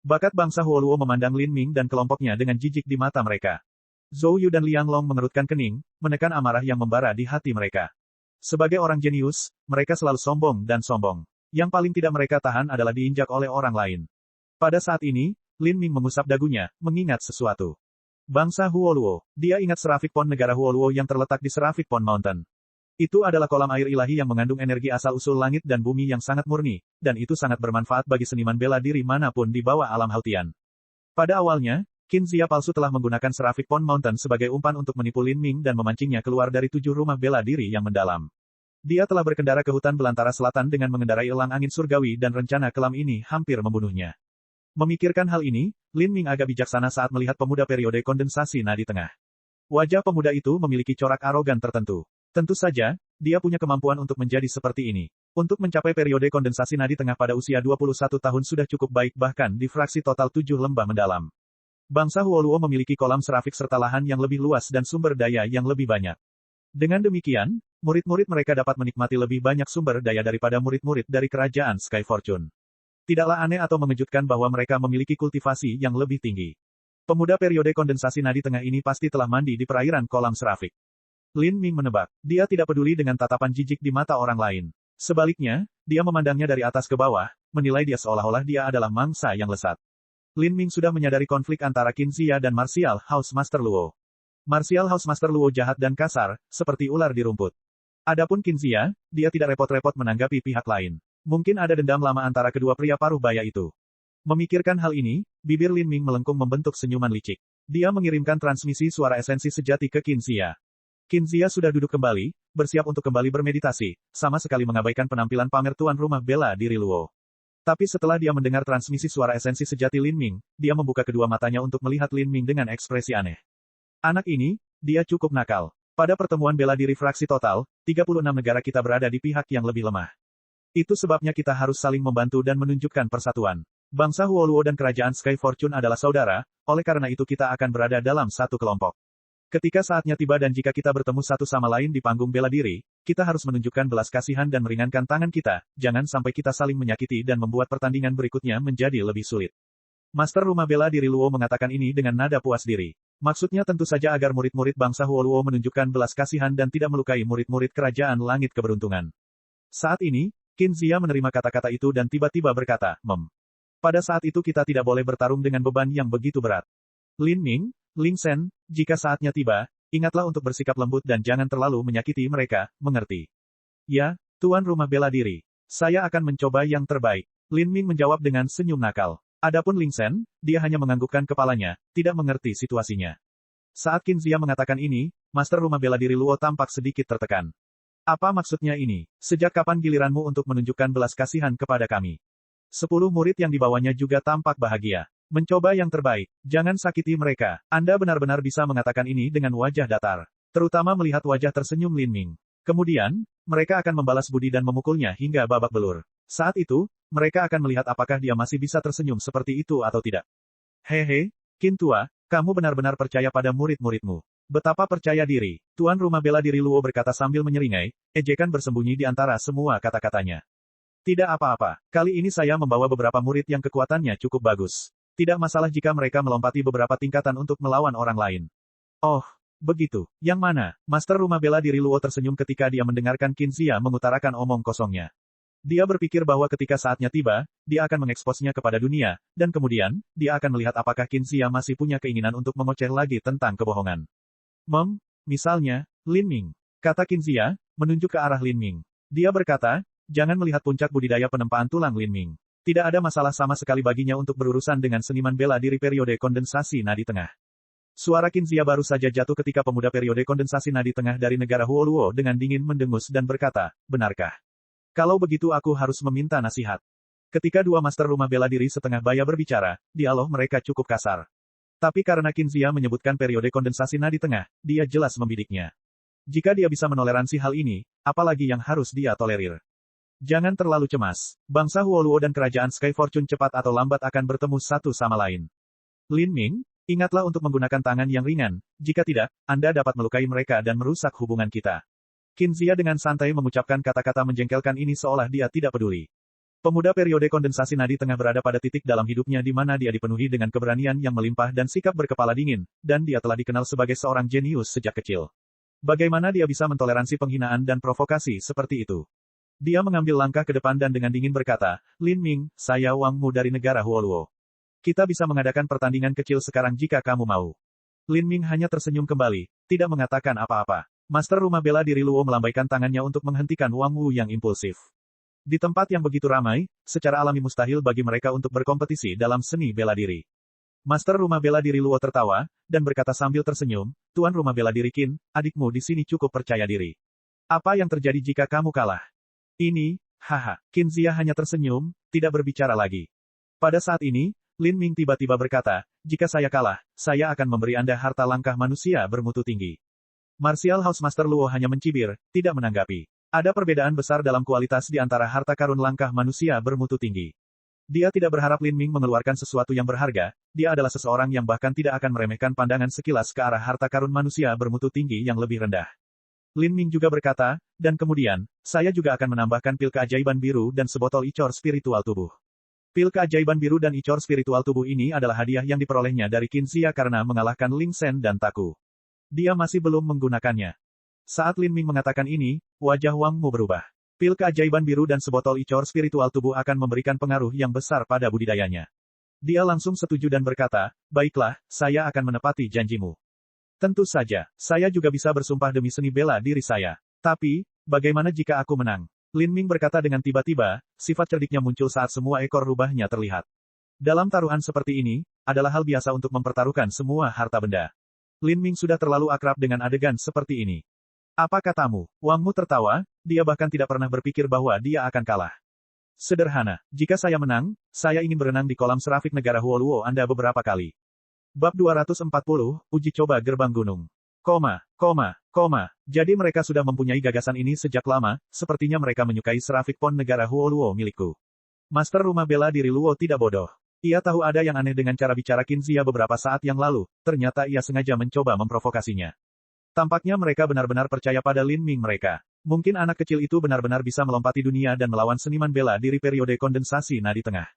Bakat bangsa Huo Luo memandang Lin Ming dan kelompoknya dengan jijik di mata mereka. Zhou Yu dan Liang Long mengerutkan kening, menekan amarah yang membara di hati mereka. Sebagai orang jenius, mereka selalu sombong dan sombong. Yang paling tidak mereka tahan adalah diinjak oleh orang lain. Pada saat ini, Lin Ming mengusap dagunya, mengingat sesuatu. Bangsa Huo Luo, dia ingat Seraphic Pond negara Huo Luo yang terletak di Seraphic Pond Mountain. Itu adalah kolam air ilahi yang mengandung energi asal-usul langit dan bumi yang sangat murni, dan itu sangat bermanfaat bagi seniman bela diri manapun di bawah alam Hautian. Pada awalnya, Qin Zia palsu telah menggunakan Seraphic Pond Mountain sebagai umpan untuk menipu Lin Ming dan memancingnya keluar dari 7 rumah bela diri yang mendalam. Dia telah berkendara ke hutan belantara selatan dengan mengendarai elang angin surgawi dan rencana kelam ini hampir membunuhnya. Memikirkan hal ini, Lin Ming agak bijaksana saat melihat pemuda periode kondensasi nadi tengah. Wajah pemuda itu memiliki corak arogan tertentu. Tentu saja, dia punya kemampuan untuk menjadi seperti ini. Untuk mencapai periode kondensasi nadi tengah pada usia 21 tahun sudah cukup baik bahkan di fraksi total 7 lembah mendalam. Bangsa Huo Luo memiliki kolam serafik serta lahan yang lebih luas dan sumber daya yang lebih banyak. Dengan demikian, murid-murid mereka dapat menikmati lebih banyak sumber daya daripada murid-murid dari kerajaan Sky Fortune. Tidaklah aneh atau mengejutkan bahwa mereka memiliki kultivasi yang lebih tinggi. Pemuda periode kondensasi nadi tengah ini pasti telah mandi di perairan kolam serafik. Lin Ming menebak, dia tidak peduli dengan tatapan jijik di mata orang lain. Sebaliknya, dia memandangnya dari atas ke bawah, menilai dia seolah-olah dia adalah mangsa yang lesat. Lin Ming sudah menyadari konflik antara Qin Zia dan Martial House Master Luo. Martial House Master Luo jahat dan kasar, seperti ular di rumput. Adapun Qin Zia, dia tidak repot-repot menanggapi pihak lain. Mungkin ada dendam lama antara kedua pria paruh baya itu. Memikirkan hal ini, bibir Lin Ming melengkung membentuk senyuman licik. Dia mengirimkan transmisi suara esensi sejati ke Qin Zia. Qin Zia sudah duduk kembali, bersiap untuk kembali bermeditasi, sama sekali mengabaikan penampilan pamer tuan rumah bela diri Luo. Tapi setelah dia mendengar transmisi suara esensi sejati Lin Ming, dia membuka kedua matanya untuk melihat Lin Ming dengan ekspresi aneh. Anak ini, dia cukup nakal. Pada pertemuan bela diri fraksi total, 36 negara kita berada di pihak yang lebih lemah. Itu sebabnya kita harus saling membantu dan menunjukkan persatuan. Bangsa Huo Luo dan kerajaan Sky Fortune adalah saudara, oleh karena itu kita akan berada dalam satu kelompok. Ketika saatnya tiba dan jika kita bertemu satu sama lain di panggung bela diri, kita harus menunjukkan belas kasihan dan meringankan tangan kita, jangan sampai kita saling menyakiti dan membuat pertandingan berikutnya menjadi lebih sulit. Master Rumah Bela Diri Luo mengatakan ini dengan nada puas diri. Maksudnya tentu saja agar murid-murid bangsa Huo Luo menunjukkan belas kasihan dan tidak melukai murid-murid kerajaan langit keberuntungan. Saat ini, Qin Zia menerima kata-kata itu dan tiba-tiba berkata, Pada saat itu kita tidak boleh bertarung dengan beban yang begitu berat. Lin Ming, Ling Shen, jika saatnya tiba, ingatlah untuk bersikap lembut dan jangan terlalu menyakiti mereka, mengerti? Ya, Tuan Rumah Bela Diri. Saya akan mencoba yang terbaik. Lin Ming menjawab dengan senyum nakal. Adapun Ling Shen, dia hanya menganggukkan kepalanya, tidak mengerti situasinya. Saat Qin Zia mengatakan ini, Master Rumah Bela Diri Luo tampak sedikit tertekan. Apa maksudnya ini? Sejak kapan giliranmu untuk menunjukkan belas kasihan kepada kami? 10 murid yang dibawanya juga tampak bahagia. Mencoba yang terbaik. Jangan sakiti mereka. Anda benar-benar bisa mengatakan ini dengan wajah datar. Terutama melihat wajah tersenyum Lin Ming. Kemudian, mereka akan membalas budi dan memukulnya hingga babak belur. Saat itu, mereka akan melihat apakah dia masih bisa tersenyum seperti itu atau tidak. Hehe, Qin Tua, kamu benar-benar percaya pada murid-muridmu. Betapa percaya diri. Tuan Rumah Bela Diri Luo berkata sambil menyeringai, ejekan bersembunyi di antara semua kata-katanya. Tidak apa-apa. Kali ini saya membawa beberapa murid yang kekuatannya cukup bagus. Tidak masalah jika mereka melompati beberapa tingkatan untuk melawan orang lain. Oh, begitu. Yang mana? Master Rumah Bela Diri Luo tersenyum ketika dia mendengarkan Qin Zia mengutarakan omong kosongnya. Dia berpikir bahwa ketika saatnya tiba, dia akan mengeksposnya kepada dunia, dan kemudian, dia akan melihat apakah Qin Zia masih punya keinginan untuk mengoceh lagi tentang kebohongan. Misalnya, Lin Ming. Kata Qin Zia, menunjuk ke arah Lin Ming. Dia berkata, jangan melihat puncak budidaya penempaan tulang Lin Ming. Tidak ada masalah sama sekali baginya untuk berurusan dengan seniman bela diri periode kondensasi nadi tengah. Suara Qin Zia baru saja jatuh ketika pemuda periode kondensasi nadi tengah dari negara Huo Luo dengan dingin mendengus dan berkata, benarkah? Kalau begitu aku harus meminta nasihat. Ketika dua master rumah bela diri setengah baya berbicara, dialog mereka cukup kasar. Tapi karena Qin Zia menyebutkan periode kondensasi nadi tengah, dia jelas membidiknya. Jika dia bisa menoleransi hal ini, apalagi yang harus dia tolerir? Jangan terlalu cemas. Bangsa Huo Luo dan kerajaan Sky Fortune cepat atau lambat akan bertemu satu sama lain. Lin Ming, ingatlah untuk menggunakan tangan yang ringan, jika tidak, Anda dapat melukai mereka dan merusak hubungan kita. Qin Zia dengan santai mengucapkan kata-kata menjengkelkan ini seolah dia tidak peduli. Pemuda periode kondensasi nadi tengah berada pada titik dalam hidupnya di mana dia dipenuhi dengan keberanian yang melimpah dan sikap berkepala dingin, dan dia telah dikenal sebagai seorang jenius sejak kecil. Bagaimana dia bisa mentoleransi penghinaan dan provokasi seperti itu? Dia mengambil langkah ke depan dan dengan dingin berkata, Lin Ming, saya Wang Mu dari negara Huoluo. Kita bisa mengadakan pertandingan kecil sekarang jika kamu mau. Lin Ming hanya tersenyum kembali, tidak mengatakan apa-apa. Master rumah bela diri Luo melambaikan tangannya untuk menghentikan Wang Mu yang impulsif. Di tempat yang begitu ramai, secara alami mustahil bagi mereka untuk berkompetisi dalam seni bela diri. Master rumah bela diri Luo tertawa, dan berkata sambil tersenyum, Tuan rumah bela diri Qin, adikmu di sini cukup percaya diri. Apa yang terjadi jika kamu kalah? Ini, haha, Qin Zia hanya tersenyum, tidak berbicara lagi. Pada saat ini, Lin Ming tiba-tiba berkata, jika saya kalah, saya akan memberi Anda harta langkah manusia bermutu tinggi. Martial House Master Luo hanya mencibir, tidak menanggapi. Ada perbedaan besar dalam kualitas di antara harta karun langkah manusia bermutu tinggi. Dia tidak berharap Lin Ming mengeluarkan sesuatu yang berharga, dia adalah seseorang yang bahkan tidak akan meremehkan pandangan sekilas ke arah harta karun manusia bermutu tinggi yang lebih rendah. Lin Ming juga berkata, dan kemudian, saya juga akan menambahkan pil keajaiban biru dan sebotol icor spiritual tubuh. Pil keajaiban biru dan icor spiritual tubuh ini adalah hadiah yang diperolehnya dari Qin Zia karena mengalahkan Ling Sen dan Taku. Dia masih belum menggunakannya. Saat Lin Ming mengatakan ini, wajah Wang Mu berubah. Pil keajaiban biru dan sebotol icor spiritual tubuh akan memberikan pengaruh yang besar pada budidayanya. Dia langsung setuju dan berkata, baiklah, saya akan menepati janjimu. Tentu saja, saya juga bisa bersumpah demi seni bela diri saya. Tapi, bagaimana jika aku menang? Lin Ming berkata dengan tiba-tiba, sifat cerdiknya muncul saat semua ekor rubahnya terlihat. Dalam taruhan seperti ini, adalah hal biasa untuk mempertaruhkan semua harta benda. Lin Ming sudah terlalu akrab dengan adegan seperti ini. Apa katamu? Wang Mu tertawa, dia bahkan tidak pernah berpikir bahwa dia akan kalah. Sederhana, jika saya menang, saya ingin berenang di kolam serafik negara Huoluo Anda beberapa kali. Bab 240, Uji Coba Gerbang Gunung. Jadi mereka sudah mempunyai gagasan ini sejak lama, sepertinya mereka menyukai serafik pon negara Huoluo milikku. Master rumah bela diri Luo tidak bodoh. Ia tahu ada yang aneh dengan cara bicara Qin Zia beberapa saat yang lalu, ternyata ia sengaja mencoba memprovokasinya. Tampaknya mereka benar-benar percaya pada Lin Ming mereka. Mungkin anak kecil itu benar-benar bisa melompati dunia dan melawan seniman bela diri periode kondensasi nadi tengah.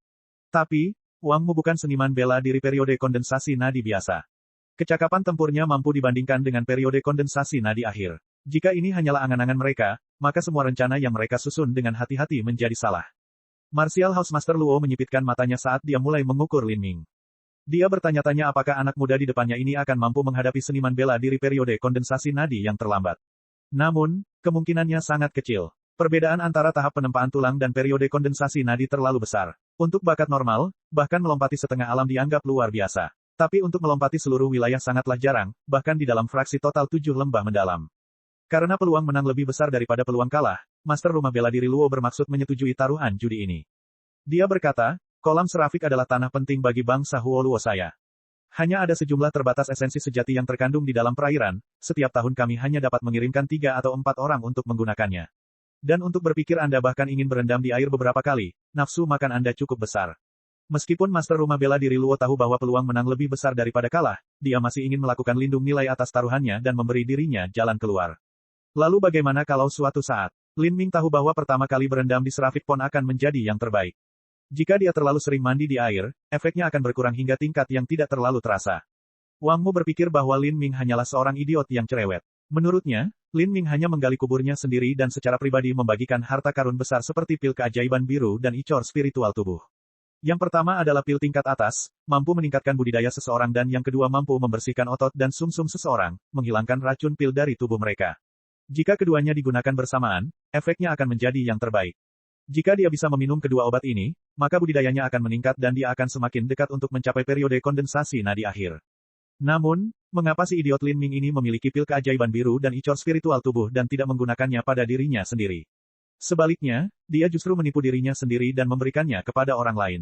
Tapi, Wang Mu bukan seniman bela diri periode kondensasi nadi biasa. Kecakapan tempurnya mampu dibandingkan dengan periode kondensasi nadi akhir. Jika ini hanyalah angan-angan mereka, maka semua rencana yang mereka susun dengan hati-hati menjadi salah. Martial House Master Luo menyipitkan matanya saat dia mulai mengukur Lin Ming. Dia bertanya-tanya apakah anak muda di depannya ini akan mampu menghadapi seniman bela diri periode kondensasi nadi yang terlambat. Namun, kemungkinannya sangat kecil. Perbedaan antara tahap penempaan tulang dan periode kondensasi nadi terlalu besar. Untuk bakat normal, bahkan melompati setengah alam dianggap luar biasa. Tapi untuk melompati seluruh wilayah sangatlah jarang, bahkan di dalam fraksi total 7 lembah mendalam. Karena peluang menang lebih besar daripada peluang kalah, Master rumah bela diri Luo bermaksud menyetujui taruhan judi ini. Dia berkata, kolam serafik adalah tanah penting bagi bangsa Huoluo saya. Hanya ada sejumlah terbatas esensi sejati yang terkandung di dalam perairan, setiap tahun kami hanya dapat mengirimkan 3 atau 4 orang untuk menggunakannya. Dan untuk berpikir Anda bahkan ingin berendam di air beberapa kali, nafsu makan Anda cukup besar. Meskipun Master rumah bela diri Luo tahu bahwa peluang menang lebih besar daripada kalah, dia masih ingin melakukan lindung nilai atas taruhannya dan memberi dirinya jalan keluar. Lalu bagaimana kalau suatu saat, Lin Ming tahu bahwa pertama kali berendam di serafik pon akan menjadi yang terbaik. Jika dia terlalu sering mandi di air, efeknya akan berkurang hingga tingkat yang tidak terlalu terasa. Wang Mu berpikir bahwa Lin Ming hanyalah seorang idiot yang cerewet. Menurutnya, Lin Ming hanya menggali kuburnya sendiri dan secara pribadi membagikan harta karun besar seperti pil keajaiban biru dan icor spiritual tubuh. Yang pertama adalah pil tingkat atas, mampu meningkatkan budidaya seseorang dan yang kedua mampu membersihkan otot dan sumsum seseorang, menghilangkan racun pil dari tubuh mereka. Jika keduanya digunakan bersamaan, efeknya akan menjadi yang terbaik. Jika dia bisa meminum kedua obat ini, maka budidayanya akan meningkat dan dia akan semakin dekat untuk mencapai periode kondensasi nadi akhir. Namun, mengapa si idiot Lin Ming ini memiliki pil keajaiban biru dan icor spiritual tubuh dan tidak menggunakannya pada dirinya sendiri? Sebaliknya, dia justru menipu dirinya sendiri dan memberikannya kepada orang lain.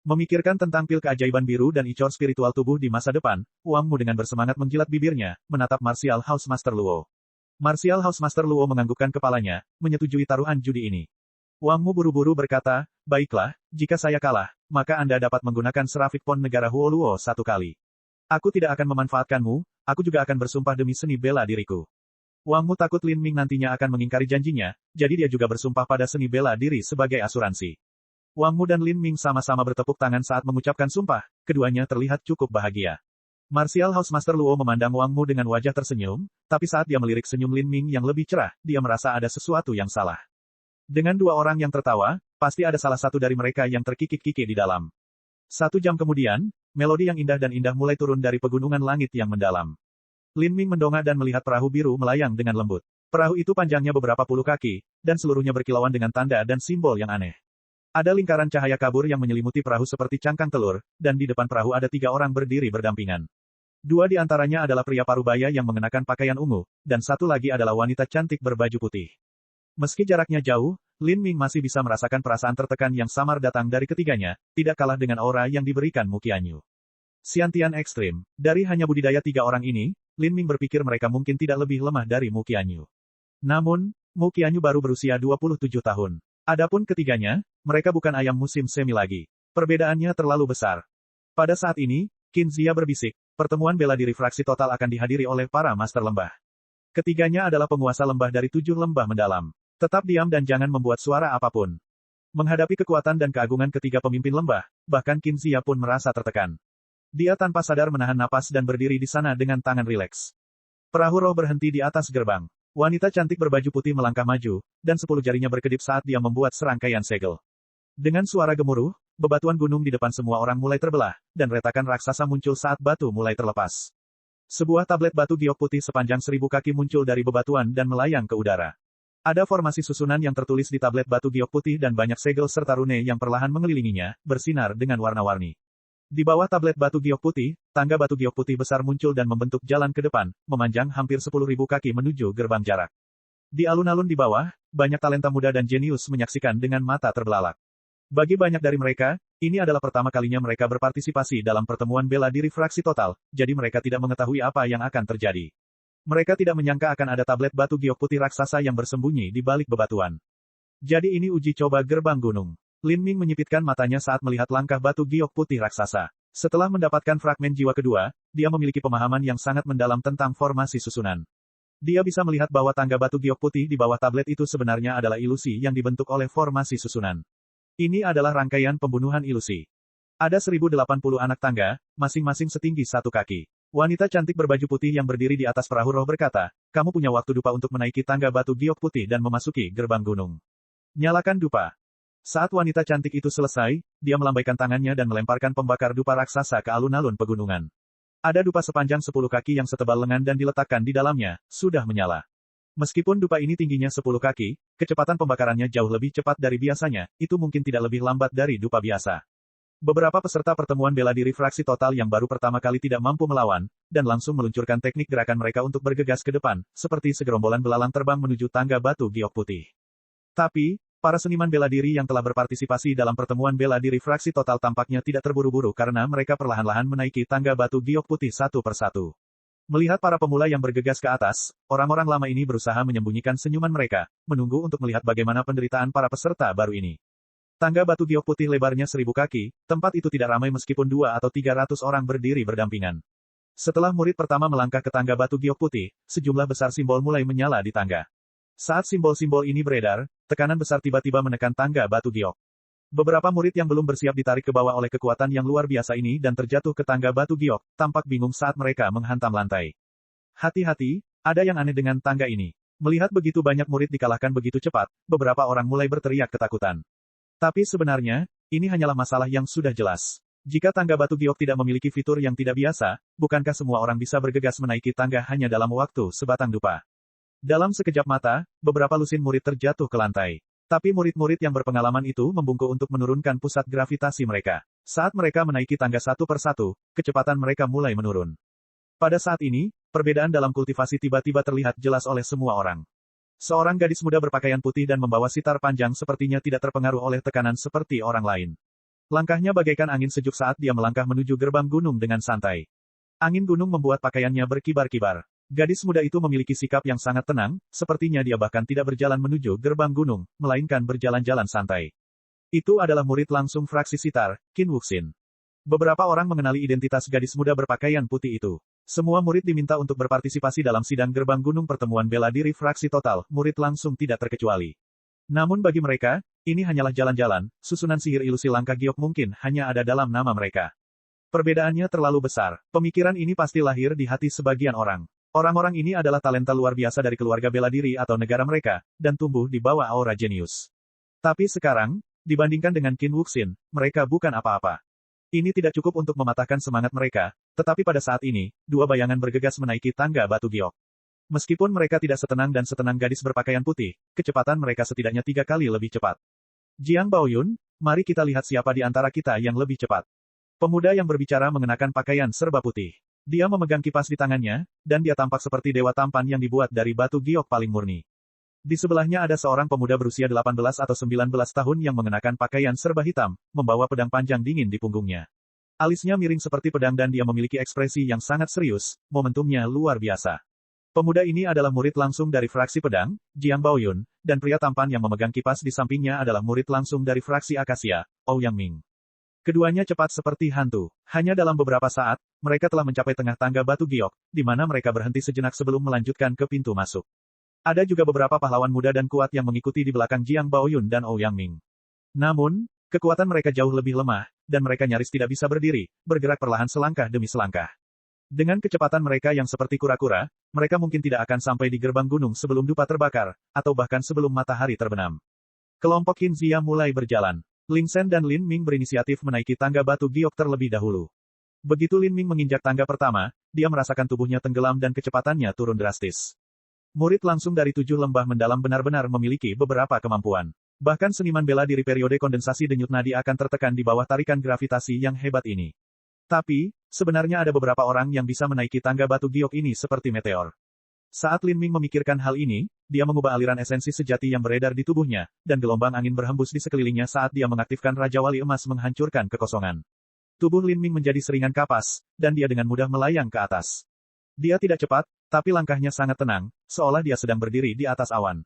Memikirkan tentang pil keajaiban biru dan icor spiritual tubuh di masa depan, Wang Mu dengan bersemangat menjilat bibirnya, menatap Martial House Master Luo. Martial House Master Luo menganggukkan kepalanya, menyetujui taruhan judi ini. Wang Mu buru-buru berkata, baiklah, jika saya kalah, maka Anda dapat menggunakan serafik pon negara Huoluo 1 kali. Aku tidak akan memanfaatkanmu, aku juga akan bersumpah demi seni bela diriku. Wang Mu takut Lin Ming nantinya akan mengingkari janjinya, jadi dia juga bersumpah pada seni bela diri sebagai asuransi. Wang Mu dan Lin Ming sama-sama bertepuk tangan saat mengucapkan sumpah, keduanya terlihat cukup bahagia. Martial House Master Luo memandang Wang Mu dengan wajah tersenyum, tapi saat dia melirik senyum Lin Ming yang lebih cerah, dia merasa ada sesuatu yang salah. Dengan dua orang yang tertawa, pasti ada salah satu dari mereka yang terkikik-kikik di dalam. 1 jam kemudian, melodi yang indah dan indah mulai turun dari pegunungan langit yang mendalam. Lin Ming mendongak dan melihat perahu biru melayang dengan lembut. Perahu itu panjangnya beberapa puluh kaki, dan seluruhnya berkilauan dengan tanda dan simbol yang aneh. Ada lingkaran cahaya kabur yang menyelimuti perahu seperti cangkang telur, dan di depan perahu ada 3 orang berdiri berdampingan. 2 di antaranya adalah pria parubaya yang mengenakan pakaian ungu, dan 1 lagi adalah wanita cantik berbaju putih. Meski jaraknya jauh, Lin Ming masih bisa merasakan perasaan tertekan yang samar datang dari ketiganya, tidak kalah dengan aura yang diberikan Mu Qianyu. Xiantian ekstrim. Dari hanya budidaya 3 orang ini, Lin Ming berpikir mereka mungkin tidak lebih lemah dari Mu Qianyu. Namun, Mu Qianyu baru berusia 27 tahun. Adapun ketiganya, mereka bukan ayam musim semi lagi. Perbedaannya terlalu besar. Pada saat ini, Qin Zia berbisik, pertemuan bela diri fraksi total akan dihadiri oleh para master lembah. Ketiganya adalah penguasa lembah dari 7 lembah mendalam. Tetap diam dan jangan membuat suara apapun. Menghadapi kekuatan dan keagungan ketiga pemimpin lembah, bahkan Qin Zia pun merasa tertekan. Dia tanpa sadar menahan napas dan berdiri di sana dengan tangan rileks. Perahu roh berhenti di atas gerbang. Wanita cantik berbaju putih melangkah maju, dan 10 jarinya berkedip saat dia membuat serangkaian segel. Dengan suara gemuruh, bebatuan gunung di depan semua orang mulai terbelah, dan retakan raksasa muncul saat batu mulai terlepas. Sebuah tablet batu giok putih sepanjang 1000 kaki muncul dari bebatuan dan melayang ke udara. Ada formasi susunan yang tertulis di tablet batu giok putih dan banyak segel serta rune yang perlahan mengelilinginya, bersinar dengan warna-warni. Di bawah tablet batu giok putih, tangga batu giok putih besar muncul dan membentuk jalan ke depan, memanjang hampir 10.000 kaki menuju gerbang jarak. Di alun-alun di bawah, banyak talenta muda dan jenius menyaksikan dengan mata terbelalak. Bagi banyak dari mereka, ini adalah pertama kalinya mereka berpartisipasi dalam pertemuan bela diri fraksi total, jadi mereka tidak mengetahui apa yang akan terjadi. Mereka tidak menyangka akan ada tablet batu giok putih raksasa yang bersembunyi di balik bebatuan. Jadi ini uji coba gerbang gunung. Lin Ming menyipitkan matanya saat melihat langkah batu giok putih raksasa. Setelah mendapatkan fragmen jiwa kedua, dia memiliki pemahaman yang sangat mendalam tentang formasi susunan. Dia bisa melihat bahwa tangga batu giok putih di bawah tablet itu sebenarnya adalah ilusi yang dibentuk oleh formasi susunan. Ini adalah rangkaian pembunuhan ilusi. Ada 1080 anak tangga, masing-masing setinggi 1 kaki. Wanita cantik berbaju putih yang berdiri di atas perahu roh berkata, kamu punya waktu dupa untuk menaiki tangga batu giok putih dan memasuki gerbang gunung. Nyalakan dupa. Saat wanita cantik itu selesai, dia melambaikan tangannya dan melemparkan pembakar dupa raksasa ke alun-alun pegunungan. Ada dupa sepanjang 10 kaki yang setebal lengan dan diletakkan di dalamnya, sudah menyala. Meskipun dupa ini tingginya 10 kaki, kecepatan pembakarannya jauh lebih cepat dari biasanya, itu mungkin tidak lebih lambat dari dupa biasa. Beberapa peserta pertemuan bela diri fraksi total yang baru pertama kali tidak mampu melawan, dan langsung meluncurkan teknik gerakan mereka untuk bergegas ke depan, seperti segerombolan belalang terbang menuju tangga batu giok putih. Tapi, para seniman bela diri yang telah berpartisipasi dalam pertemuan bela diri fraksi total tampaknya tidak terburu-buru karena mereka perlahan-lahan menaiki tangga batu giok putih satu persatu. Melihat para pemula yang bergegas ke atas, orang-orang lama ini berusaha menyembunyikan senyuman mereka, menunggu untuk melihat bagaimana penderitaan para peserta baru ini. Tangga batu giok putih lebarnya 1000 kaki, tempat itu tidak ramai meskipun 2 atau 300 orang berdiri berdampingan. Setelah murid pertama melangkah ke tangga batu giok putih, sejumlah besar simbol mulai menyala di tangga. Saat simbol-simbol ini beredar, tekanan besar tiba-tiba menekan tangga batu giok. Beberapa murid yang belum bersiap ditarik ke bawah oleh kekuatan yang luar biasa ini dan terjatuh ke tangga batu giok, tampak bingung saat mereka menghantam lantai. Hati-hati, ada yang aneh dengan tangga ini. Melihat begitu banyak murid dikalahkan begitu cepat, beberapa orang mulai berteriak ketakutan. Tapi sebenarnya, ini hanyalah masalah yang sudah jelas. Jika tangga batu giok tidak memiliki fitur yang tidak biasa, bukankah semua orang bisa bergegas menaiki tangga hanya dalam waktu sebatang dupa? Dalam sekejap mata, beberapa lusin murid terjatuh ke lantai. Tapi murid-murid yang berpengalaman itu membungkuk untuk menurunkan pusat gravitasi mereka. Saat mereka menaiki tangga satu persatu, kecepatan mereka mulai menurun. Pada saat ini, perbedaan dalam kultivasi tiba-tiba terlihat jelas oleh semua orang. Seorang gadis muda berpakaian putih dan membawa sitar panjang sepertinya tidak terpengaruh oleh tekanan seperti orang lain. Langkahnya bagaikan angin sejuk saat dia melangkah menuju gerbang gunung dengan santai. Angin gunung membuat pakaiannya berkibar-kibar. Gadis muda itu memiliki sikap yang sangat tenang, sepertinya dia bahkan tidak berjalan menuju gerbang gunung, melainkan berjalan-jalan santai. Itu adalah murid langsung fraksi Sitar, Qin Wuxin. Beberapa orang mengenali identitas gadis muda berpakaian putih itu. Semua murid diminta untuk berpartisipasi dalam sidang gerbang gunung pertemuan bela diri fraksi total, murid langsung tidak terkecuali. Namun bagi mereka, ini hanyalah jalan-jalan, susunan sihir ilusi langkah giok mungkin hanya ada dalam nama mereka. Perbedaannya terlalu besar. Pemikiran ini pasti lahir di hati sebagian orang. Orang-orang ini adalah talenta luar biasa dari keluarga bela diri atau negara mereka, dan tumbuh di bawah aura jenius. Tapi sekarang, dibandingkan dengan Qin Wuxin, mereka bukan apa-apa. Ini tidak cukup untuk mematahkan semangat mereka, tetapi pada saat ini, dua bayangan bergegas menaiki tangga batu giok. Meskipun mereka tidak setenang dan setenang gadis berpakaian putih, kecepatan mereka setidaknya 3 kali lebih cepat. Jiang Baoyun, mari kita lihat siapa di antara kita yang lebih cepat. Pemuda yang berbicara mengenakan pakaian serba putih. Dia memegang kipas di tangannya, dan dia tampak seperti dewa tampan yang dibuat dari batu giok paling murni. Di sebelahnya ada seorang pemuda berusia 18 atau 19 tahun yang mengenakan pakaian serba hitam, membawa pedang panjang dingin di punggungnya. Alisnya miring seperti pedang dan dia memiliki ekspresi yang sangat serius, momentumnya luar biasa. Pemuda ini adalah murid langsung dari fraksi pedang, Jiang Baoyun, dan pria tampan yang memegang kipas di sampingnya adalah murid langsung dari fraksi akasia, Ouyang Ming. Keduanya cepat seperti hantu. Hanya dalam beberapa saat, mereka telah mencapai tengah tangga batu giok, di mana mereka berhenti sejenak sebelum melanjutkan ke pintu masuk. Ada juga beberapa pahlawan muda dan kuat yang mengikuti di belakang Jiang Baoyun dan Ouyang Ming. Namun, kekuatan mereka jauh lebih lemah, dan mereka nyaris tidak bisa berdiri, bergerak perlahan selangkah demi selangkah. Dengan kecepatan mereka yang seperti kura-kura, mereka mungkin tidak akan sampai di gerbang gunung sebelum dupa terbakar, atau bahkan sebelum matahari terbenam. Kelompok Qin Zia mulai berjalan. Ling Sen dan Lin Ming berinisiatif menaiki tangga batu giok terlebih dahulu. Begitu Lin Ming menginjak tangga pertama, dia merasakan tubuhnya tenggelam dan kecepatannya turun drastis. Murid langsung dari 7 lembah mendalam benar-benar memiliki beberapa kemampuan. Bahkan seniman bela diri periode kondensasi denyut nadi akan tertekan di bawah tarikan gravitasi yang hebat ini. Tapi, sebenarnya ada beberapa orang yang bisa menaiki tangga batu giok ini seperti meteor. Saat Lin Ming memikirkan hal ini, dia mengubah aliran esensi sejati yang beredar di tubuhnya, dan gelombang angin berhembus di sekelilingnya saat dia mengaktifkan Raja Wali Emas menghancurkan kekosongan. Tubuh Lin Ming menjadi seringan kapas, dan dia dengan mudah melayang ke atas. Dia tidak cepat, tapi langkahnya sangat tenang, seolah dia sedang berdiri di atas awan.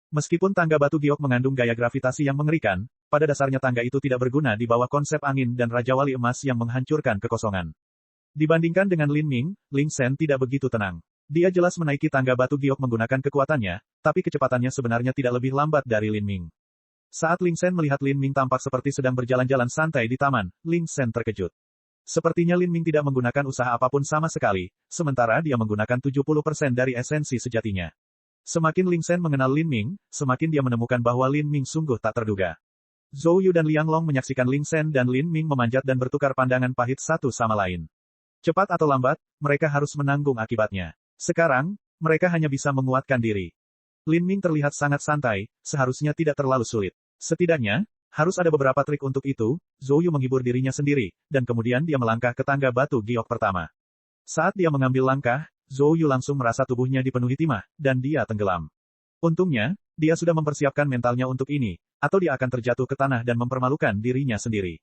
Meskipun tangga batu giok mengandung gaya gravitasi yang mengerikan, pada dasarnya tangga itu tidak berguna di bawah konsep angin dan Raja Wali Emas yang menghancurkan kekosongan. Dibandingkan dengan Lin Ming, Ling Sen tidak begitu tenang. Dia jelas menaiki tangga batu giok menggunakan kekuatannya, tapi kecepatannya sebenarnya tidak lebih lambat dari Lin Ming. Saat Ling Sen melihat Lin Ming tampak seperti sedang berjalan-jalan santai di taman, Ling Sen terkejut. Sepertinya Lin Ming tidak menggunakan usaha apapun sama sekali, sementara dia menggunakan 70% dari esensi sejatinya. Semakin Ling Sen mengenal Lin Ming, semakin dia menemukan bahwa Lin Ming sungguh tak terduga. Zhou Yu dan Liang Long menyaksikan Ling Sen dan Lin Ming memanjat dan bertukar pandangan pahit satu sama lain. Cepat atau lambat, mereka harus menanggung akibatnya. Sekarang, mereka hanya bisa menguatkan diri. Lin Ming terlihat sangat santai, seharusnya tidak terlalu sulit. Setidaknya, harus ada beberapa trik untuk itu. Zhou Yu menghibur dirinya sendiri, dan kemudian dia melangkah ke tangga batu giok pertama. Saat dia mengambil langkah, Zhou Yu langsung merasa tubuhnya dipenuhi timah, dan dia tenggelam. Untungnya, dia sudah mempersiapkan mentalnya untuk ini, atau dia akan terjatuh ke tanah dan mempermalukan dirinya sendiri.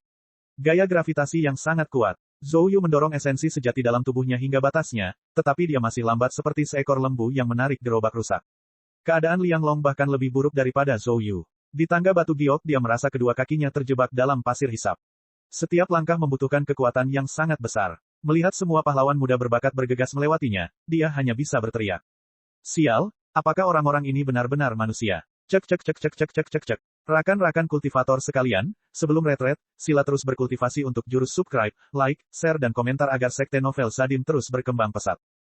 Gaya gravitasi yang sangat kuat. Zhou Yu mendorong esensi sejati dalam tubuhnya hingga batasnya, tetapi dia masih lambat seperti seekor lembu yang menarik gerobak rusak. Keadaan Liang Long bahkan lebih buruk daripada Zhou Yu. Di tangga batu giok dia merasa kedua kakinya terjebak dalam pasir hisap. Setiap langkah membutuhkan kekuatan yang sangat besar. Melihat semua pahlawan muda berbakat bergegas melewatinya, dia hanya bisa berteriak. Sial, apakah orang-orang ini benar-benar manusia? Cek cek cek cek cek cek cek cek. Rakan-rakan kultivator sekalian, sebelum retret, sila terus berkultivasi untuk jurus subscribe, like, share dan komentar agar sekte novel Sadim terus berkembang pesat.